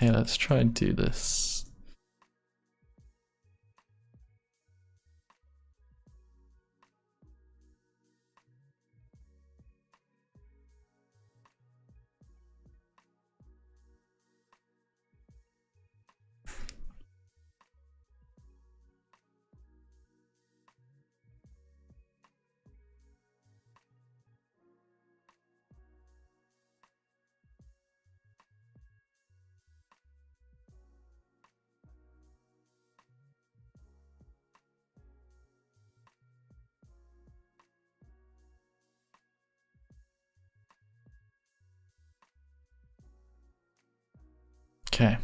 Okay, let's try and do this. Okay.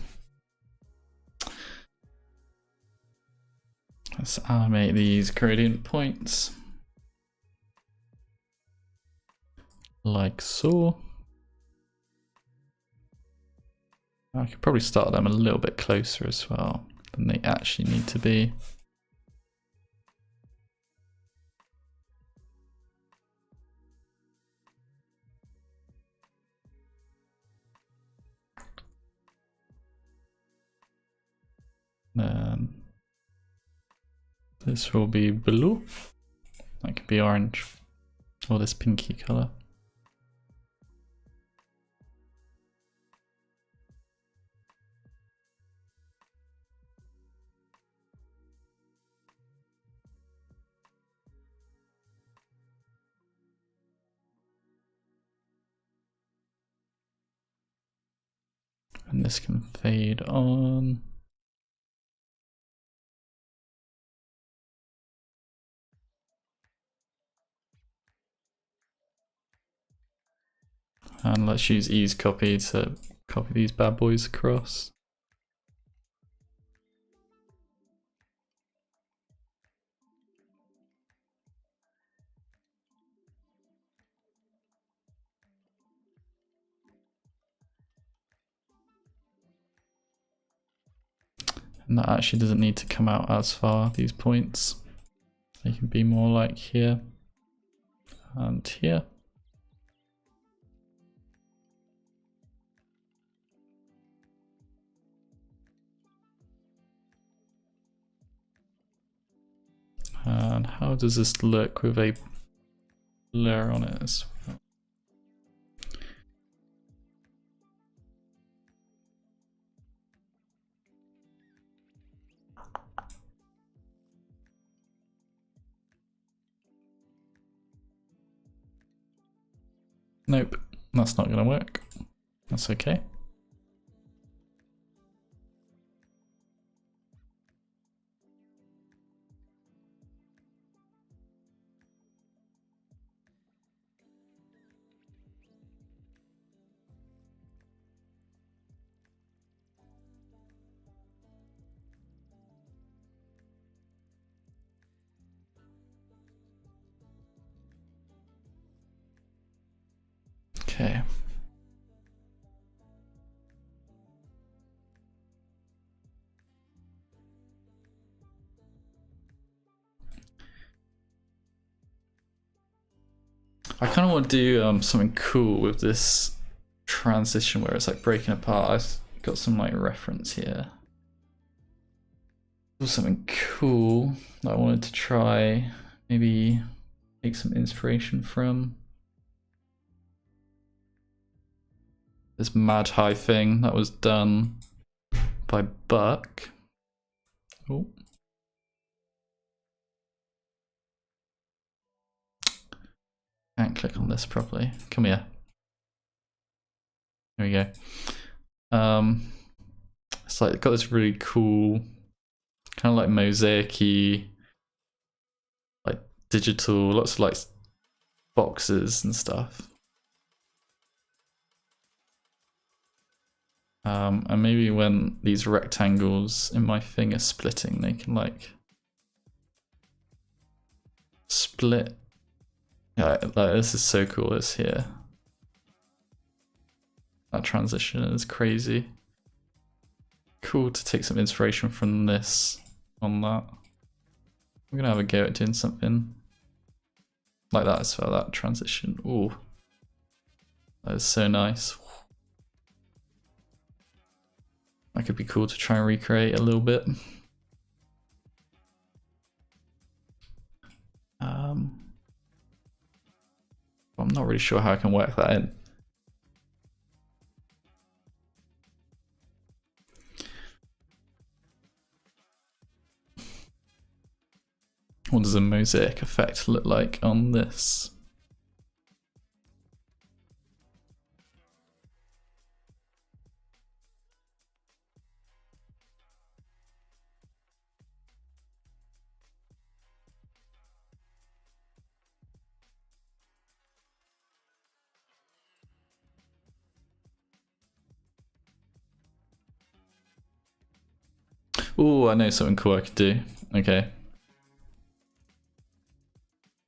Let's animate these gradient points. Like so. I could probably start them a little bit closer as well than they actually need to be. Then this will be blue. That could be orange, or this pinky color. And this can fade on. And let's use ease copy to copy these bad boys across. And that actually doesn't need to come out as far, these points. They can be more like here and here. And how does this look with a blur on it as well? Nope, that's not going to work. That's okay. Okay. I kind of want to do something cool with this transition where it's like breaking apart. I've got some like reference here. Something cool that I wanted to try, maybe take some inspiration from. This mad high thing that was done by Buck. Oh. Can't click on this properly. Come here. There we go. It's like got this really cool, kind of like mosaic-y, like digital, lots of like boxes and stuff. And maybe when these rectangles in my thing are splitting, they can like split. Yeah, like this is so cool. This here, that transition is crazy. Cool to take some inspiration from this on that. I'm gonna have a go at doing something like that as well. That transition. Ooh, that is so nice. That could be cool to try and recreate a little bit. I'm not really sure how I can work that in. What does a mosaic effect look like on this? Oh, I know something cool I could do. Okay.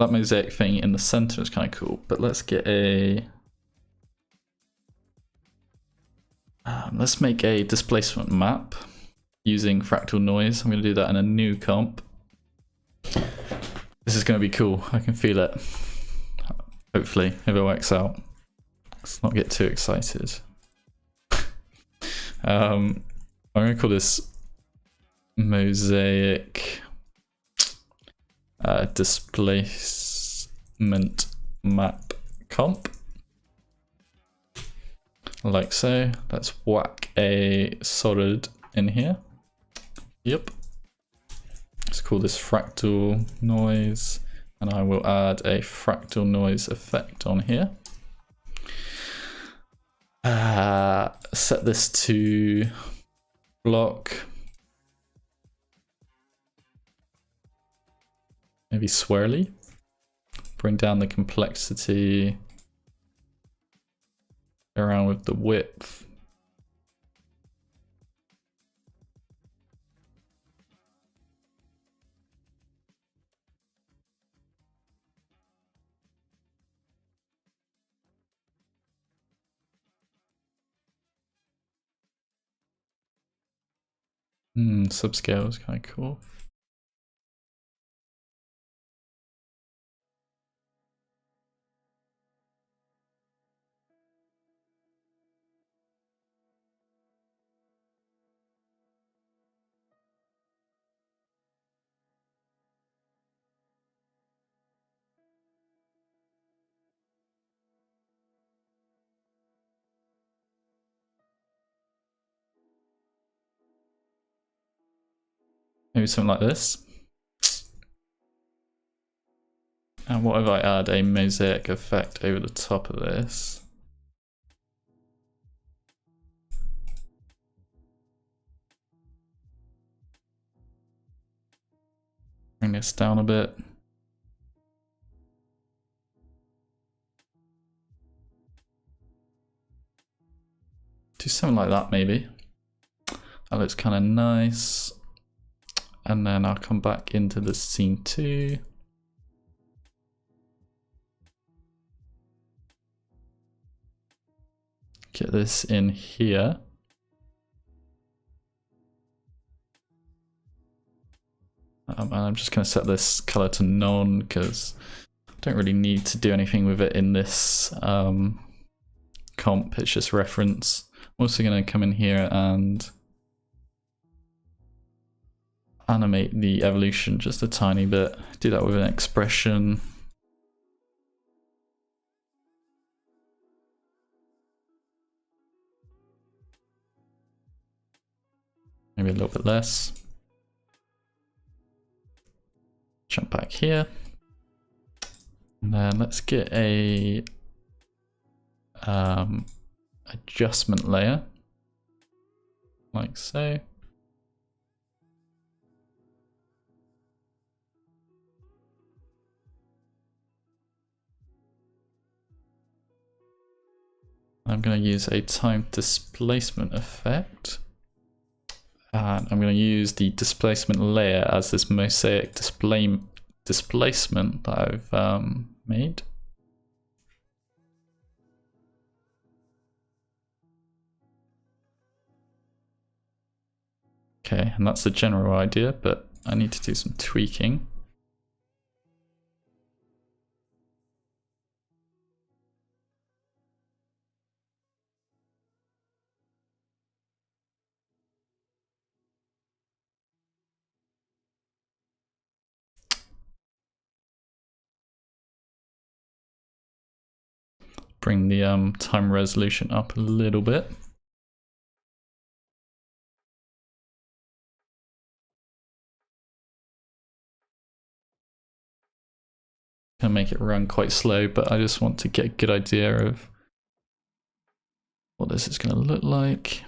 That mosaic thing in the center is kind of cool, but let's get a... let's make a displacement map using fractal noise. I'm going to do that in a new comp. This is going to be cool. I can feel it. Hopefully, if it works out. Let's not get too excited. I'm going to call this mosaic displacement map comp, like so. Let's whack a solid in here. Yep. Let's call this fractal noise, and I will add a fractal noise effect on here. Set this to block. Maybe swirly. Bring down the complexity. Around with the width. Subscale is kind of cool. Maybe something like this. And what if I add a mosaic effect over the top of this? Bring this down a bit. Do something like that maybe. That looks kind of nice. And then I'll come back into the scene 2. Get this in here. And I'm just going to set this color to none because I don't really need to do anything with it in this comp. It's just reference. I'm also going to come in here and animate the evolution just a tiny bit. Do that with an expression. Maybe a little bit less. Jump back here. And then let's get a adjustment layer, like so. I'm going to use a time displacement effect. And I'm going to use the displacement layer as this mosaic displacement that I've made. Okay, and that's the general idea, but I need to do some tweaking. Bring the time resolution up a little bit. Gonna make it run quite slow, but I just want to get a good idea of what this is going to look like.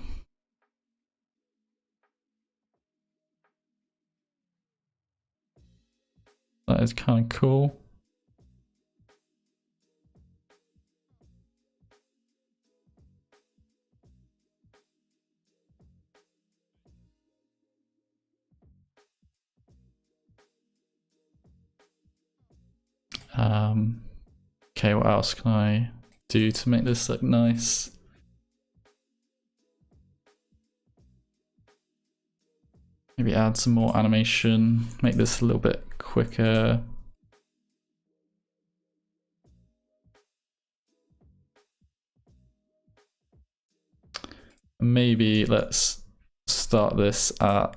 That is kind of cool. Okay, what else can I do to make this look nice? Maybe add some more animation, make this a little bit quicker. Maybe let's start this at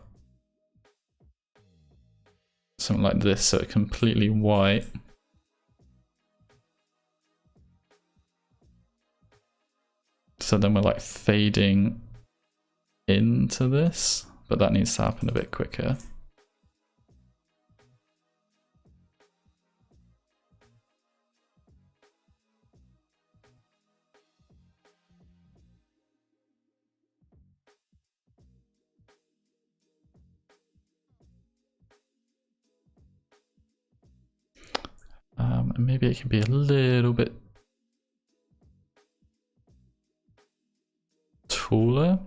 something like this, so it's completely white. So then we're like fading into this, but that needs to happen a bit quicker. And maybe it can be a little bit taller,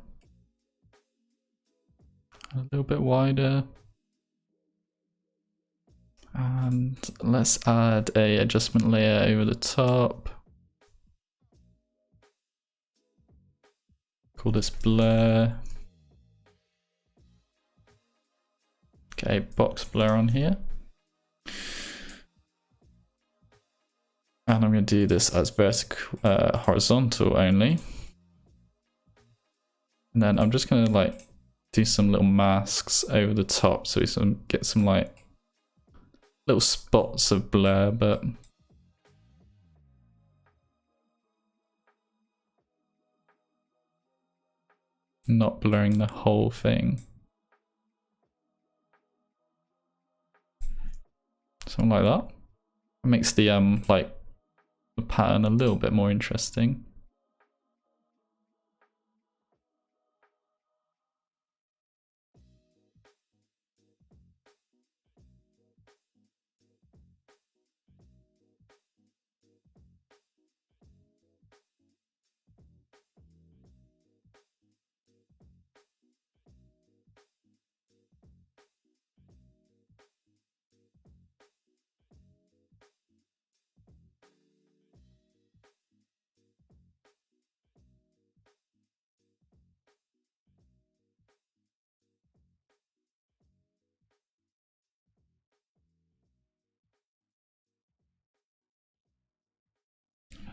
a little bit wider. And let's add a adjustment layer over the top. Call this blur. Okay, box blur on here. And I'm going to do this as vertical, horizontal only. And then I'm just going to like do some little masks over the top so we can get some like little spots of blur, but not blurring the whole thing. Something like that. It makes the like the pattern a little bit more interesting.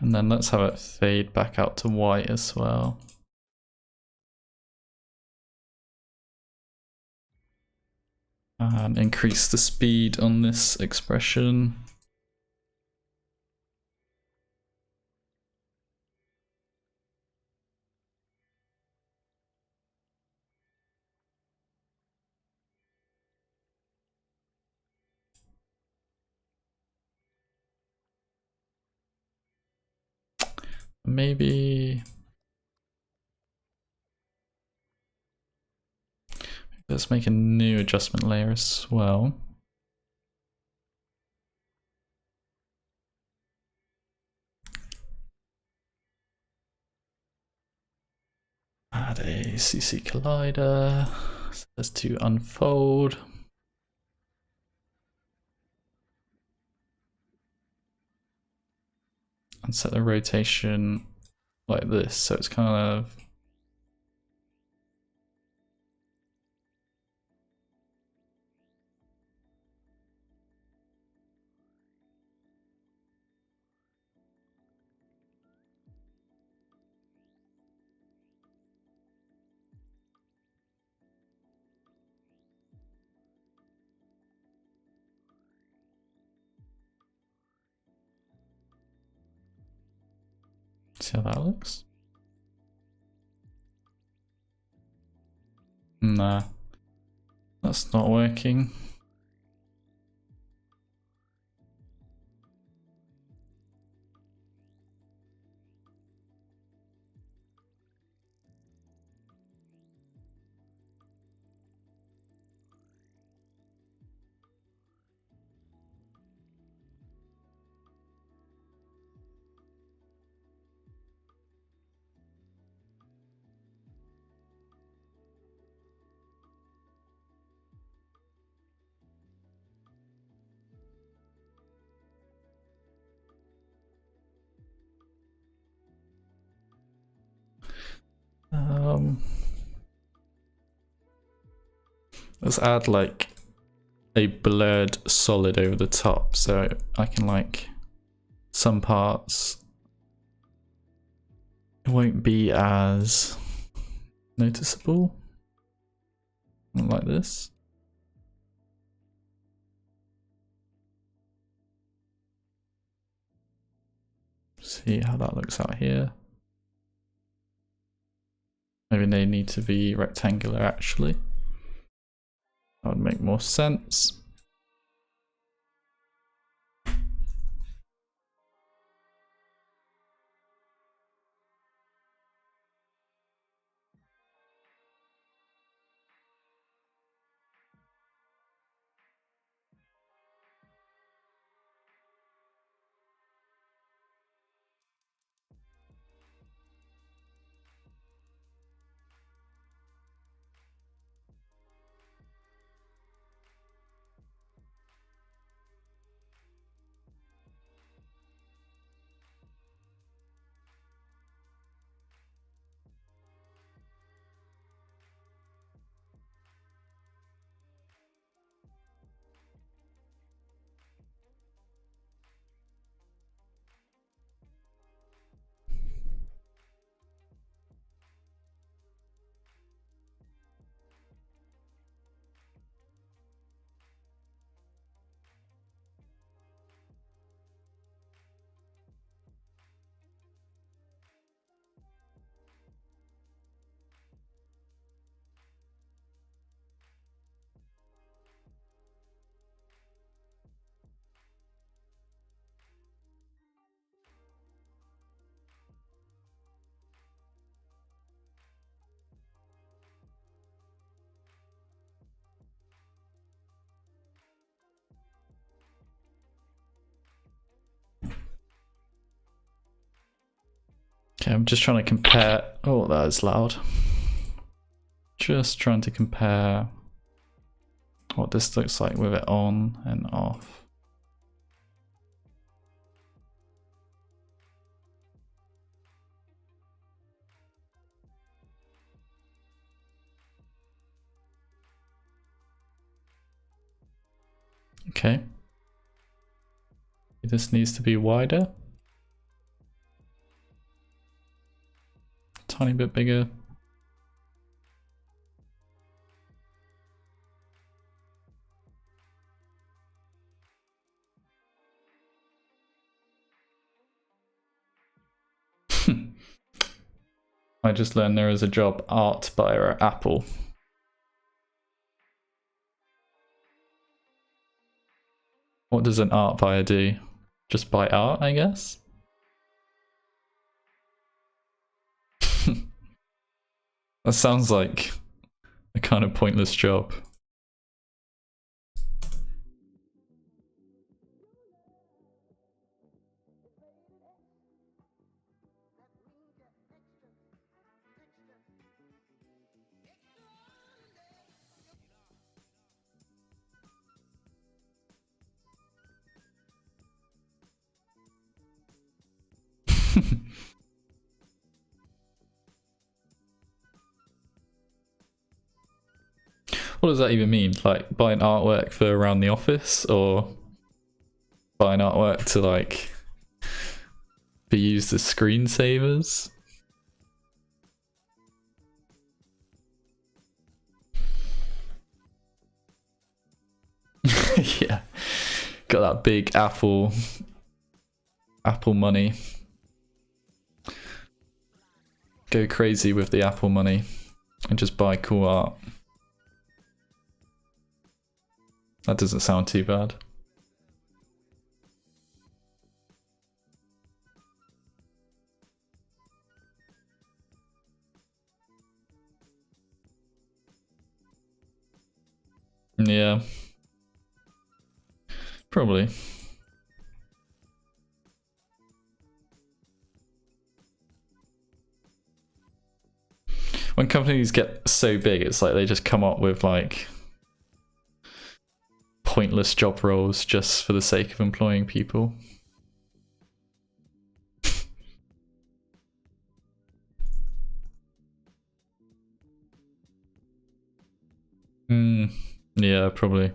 And then let's have it fade back out to white as well. And increase the speed on this expression. Maybe let's make a new adjustment layer as well. Add a CC collider. So let's do unfold. And set the rotation like this, so it's kind of see how that looks. Nah, that's not working. Let's add like a blurred solid over the top so I can like some parts it won't be as noticeable like this. See how that looks out here. Maybe they need to be rectangular actually. That would make more sense. Okay, I'm just trying to compare. Oh, that is loud. Just trying to compare what this looks like with it on and off. Okay. This needs to be wider. Tiny bit bigger. I just learned there is a job, art buyer at Apple. What does an art buyer do? Just buy art, I guess? That sounds like a kind of pointless job. What does that even mean? Like, buy an artwork for around the office, or buy an artwork to like be used as screensavers? Yeah, got that big Apple money. Go crazy with the Apple money and just buy cool art. That doesn't sound too bad. Yeah. Probably. When companies get so big, it's like they just come up with like pointless job roles just for the sake of employing people. Yeah, probably.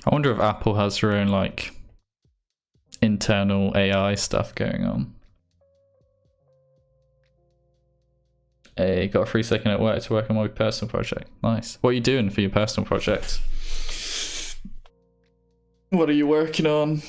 I wonder if Apple has their own like internal AI stuff going on. Hey, got a free second at work to work on my personal project. Nice. What are you doing for your personal project? What are you working on?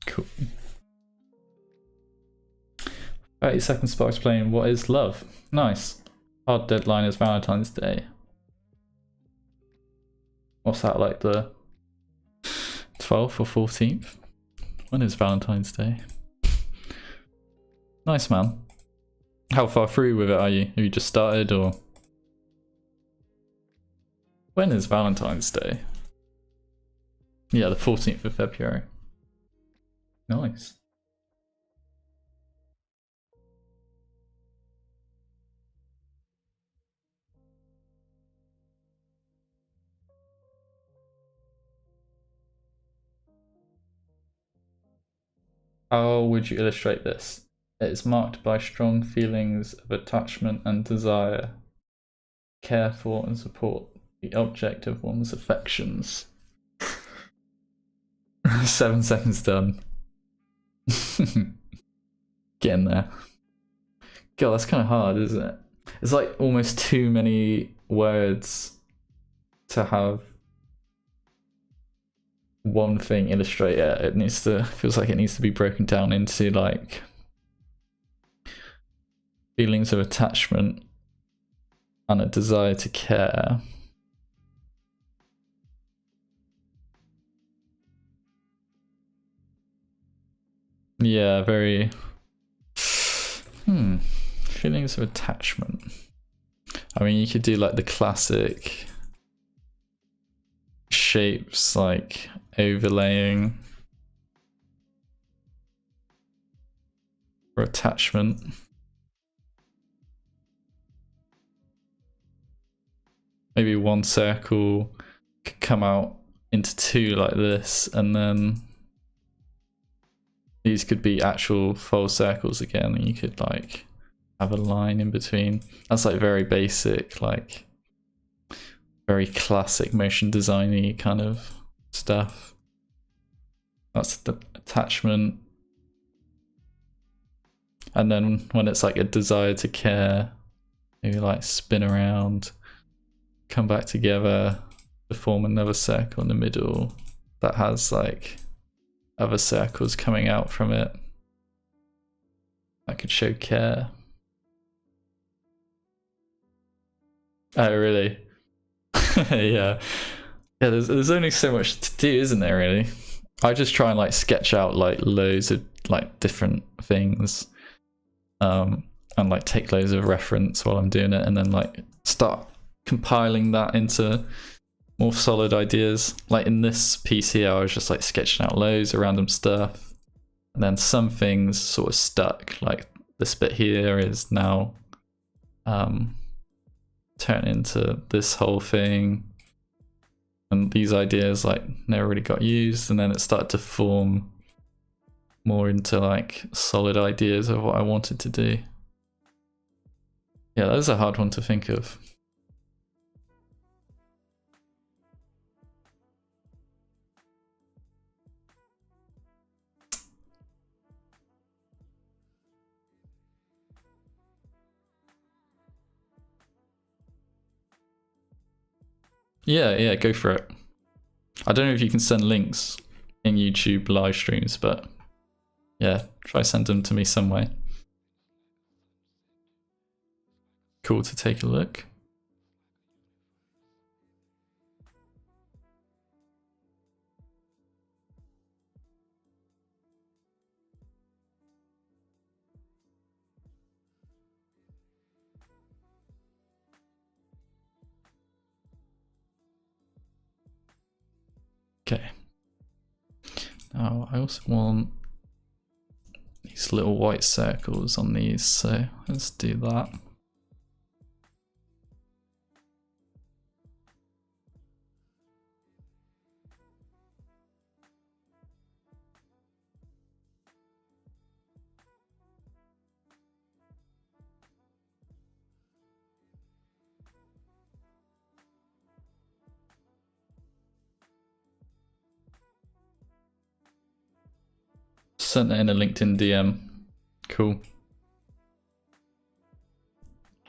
Cool. 30 seconds spot explaining what is love. Nice. Hard deadline is Valentine's Day. What's that, like the 12th or 14th? When is Valentine's Day? Nice, man. How far through with it are you? Have you just started, or? When is Valentine's Day? Yeah, the 14th of February. Nice. How would you illustrate this? It is marked by strong feelings of attachment and desire, care for and support the object of one's affections. 7 seconds done. Getting there. God, that's kind of hard, isn't it? It's like almost too many words to have one thing illustrate it. It needs to, feels like it needs to be broken down into like feelings of attachment and a desire to care. Yeah, very feelings of attachment. I mean, you could do like the classic shapes, like overlaying for attachment. Maybe one circle could come out into two like this, and then these could be actual full circles again, and you could like have a line in between. That's like very basic, like very classic motion designy kind of stuff. That's the attachment. And then when it's like a desire to care, maybe like spin around, come back together to form another circle in the middle that has like other circles coming out from it that could show care. Oh, really? Yeah. Yeah, there's only so much to do, isn't there, really? I just try and like sketch out like loads of like different things, and like take loads of reference while I'm doing it, and then like start compiling that into more solid ideas. Like in this piece here, I was just like sketching out loads of random stuff, and then some things sort of stuck. Like this bit here is now turn into this whole thing, and these ideas like never really got used, and then it started to form more into like solid ideas of what I wanted to do. Yeah, that was a hard one to think of. Yeah, go for it. I don't know if you can send links in YouTube live streams, but yeah, try send them to me some way. Cool to take a look. Okay. Now I also want these little white circles on these, so let's do that. Sent it in a LinkedIn DM. Cool.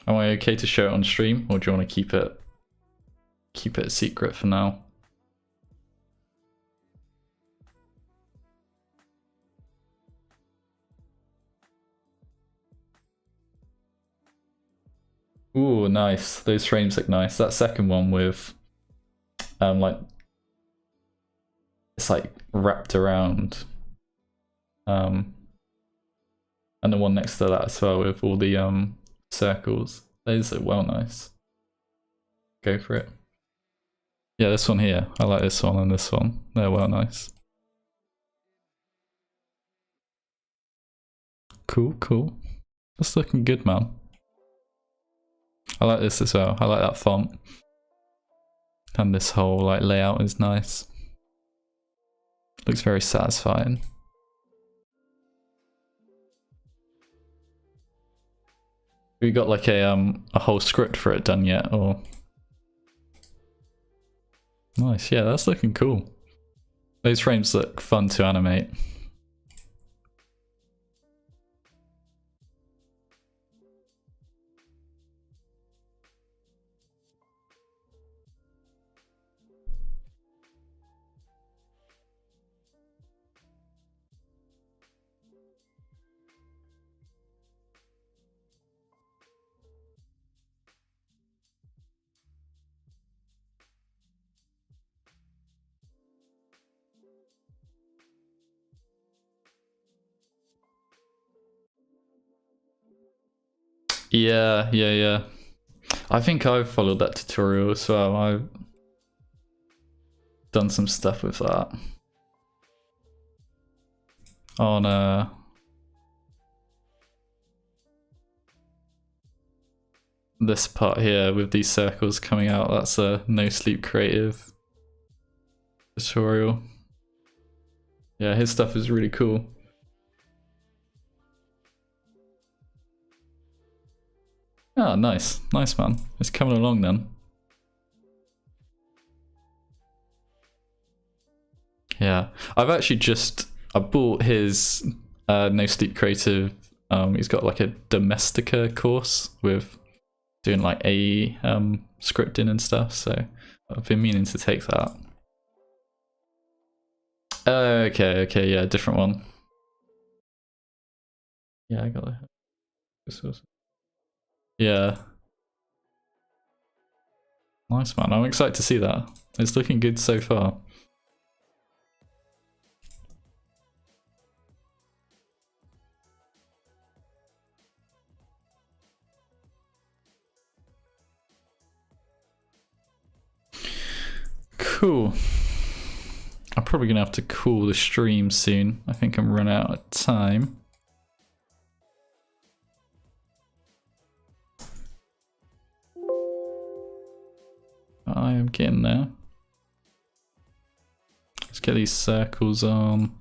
Am I okay to show it on stream, or do you want to keep it a secret for now? Ooh, nice. Those frames look nice. That second one with like it's like wrapped around. And the one next to that as well with all the circles. Those look well nice. Go for it. Yeah, this one here. I like this one and this one. They're well nice. Cool, cool. That's looking good, man. I like this as well. I like that font. And this whole like layout is nice. Looks very satisfying. We got like a whole script for it done yet, or? Nice, yeah, that's looking cool. Those frames look fun to animate. Yeah. I think I've followed that tutorial as well. I've done some stuff with that. On this part here with these circles coming out, that's a No Sleep Creative tutorial. Yeah, his stuff is really cool. Ah, nice. Nice, man. It's coming along then. Yeah. I've actually I bought his No Sleep Creative. He's got like a Domestica course with doing like a scripting and stuff, so I've been meaning to take that. Okay, yeah, different one. Yeah, I got that. Yeah. Nice, man. I'm excited to see that. It's looking good so far. Cool. I'm probably gonna have to call the stream soon. I think I'm running out of time. I am getting there. Let's get these circles on.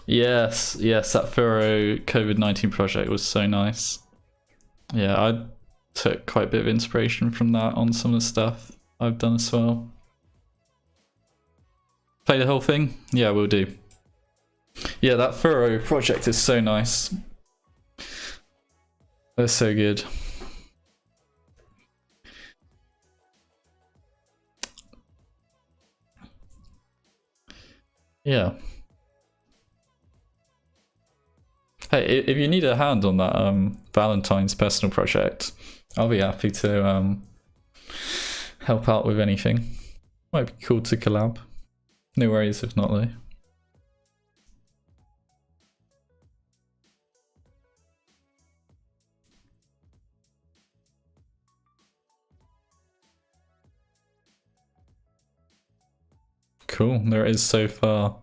Yes, that Furrow COVID-19 project was so nice. Yeah, I took quite a bit of inspiration from that on some of the stuff. I've done as well. Play the whole thing? Yeah, we'll do. Yeah, that furrow project is so nice. They're so good. Yeah. Hey, if you need a hand on that Valentine's personal project, I'll be happy to help out with anything. Might be cool to collab. No worries if not though. Cool, there it is so far.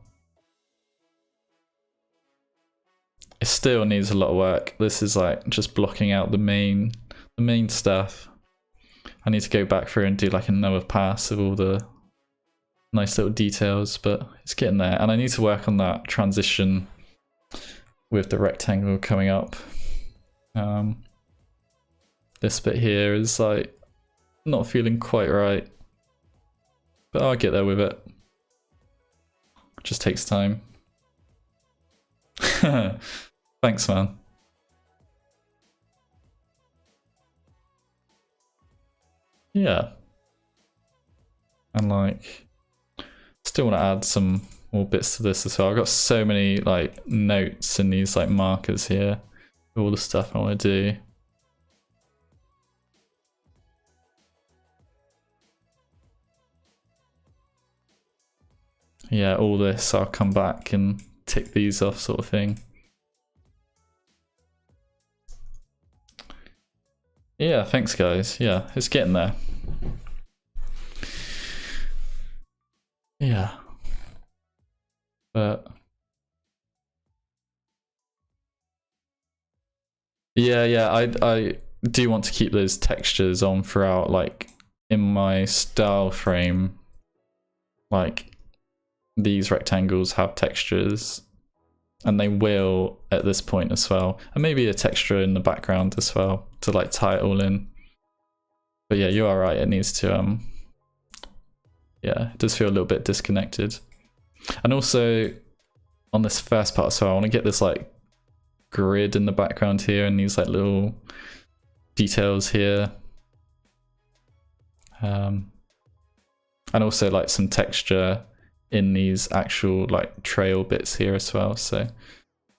It still needs a lot of work. This is like just blocking out the main stuff. I need to go back through and do like another pass of all the nice little details, but it's getting there. And I need to work on that transition with the rectangle coming up. This bit here is like not feeling quite right, but I'll get there with it. It just takes time. Thanks, man. Yeah. And like, still want to add some more bits to this as well. I've got so many like notes and these like markers here, all the stuff I want to do. Yeah, all this, I'll come back and tick these off sort of thing. Yeah, thanks guys. Yeah, it's getting there. Yeah. But yeah, I do want to keep those textures on throughout, like in my style frame, like these rectangles have textures, and they will at this point as well, and maybe a texture in the background as well to like tie it all in. But yeah, you are right, it needs to yeah, it does feel a little bit disconnected. And also on this first part, so I want to get this like grid in the background here and these like little details here, and also like some texture in these actual like trail bits here as well. So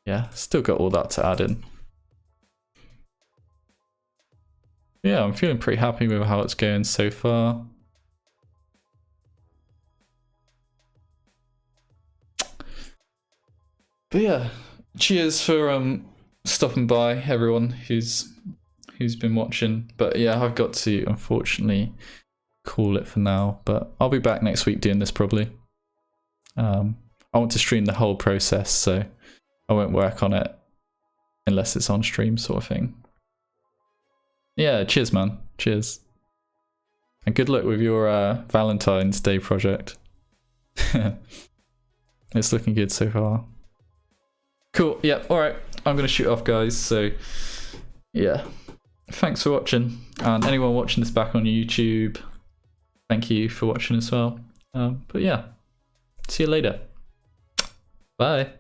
yeah, still got all that to add in. Yeah, I'm feeling pretty happy with how it's going so far. But yeah, cheers for stopping by everyone who's been watching. But yeah, I've got to unfortunately call it for now, but I'll be back next week doing this probably. I want to stream the whole process, so I won't work on it unless it's on stream sort of thing. Yeah, cheers man, cheers. And good luck with your Valentine's Day project. It's looking good so far. Cool, yeah, alright, I'm gonna shoot off guys, so yeah. Thanks for watching, and anyone watching this back on YouTube, thank you for watching as well. But yeah, see you later. Bye.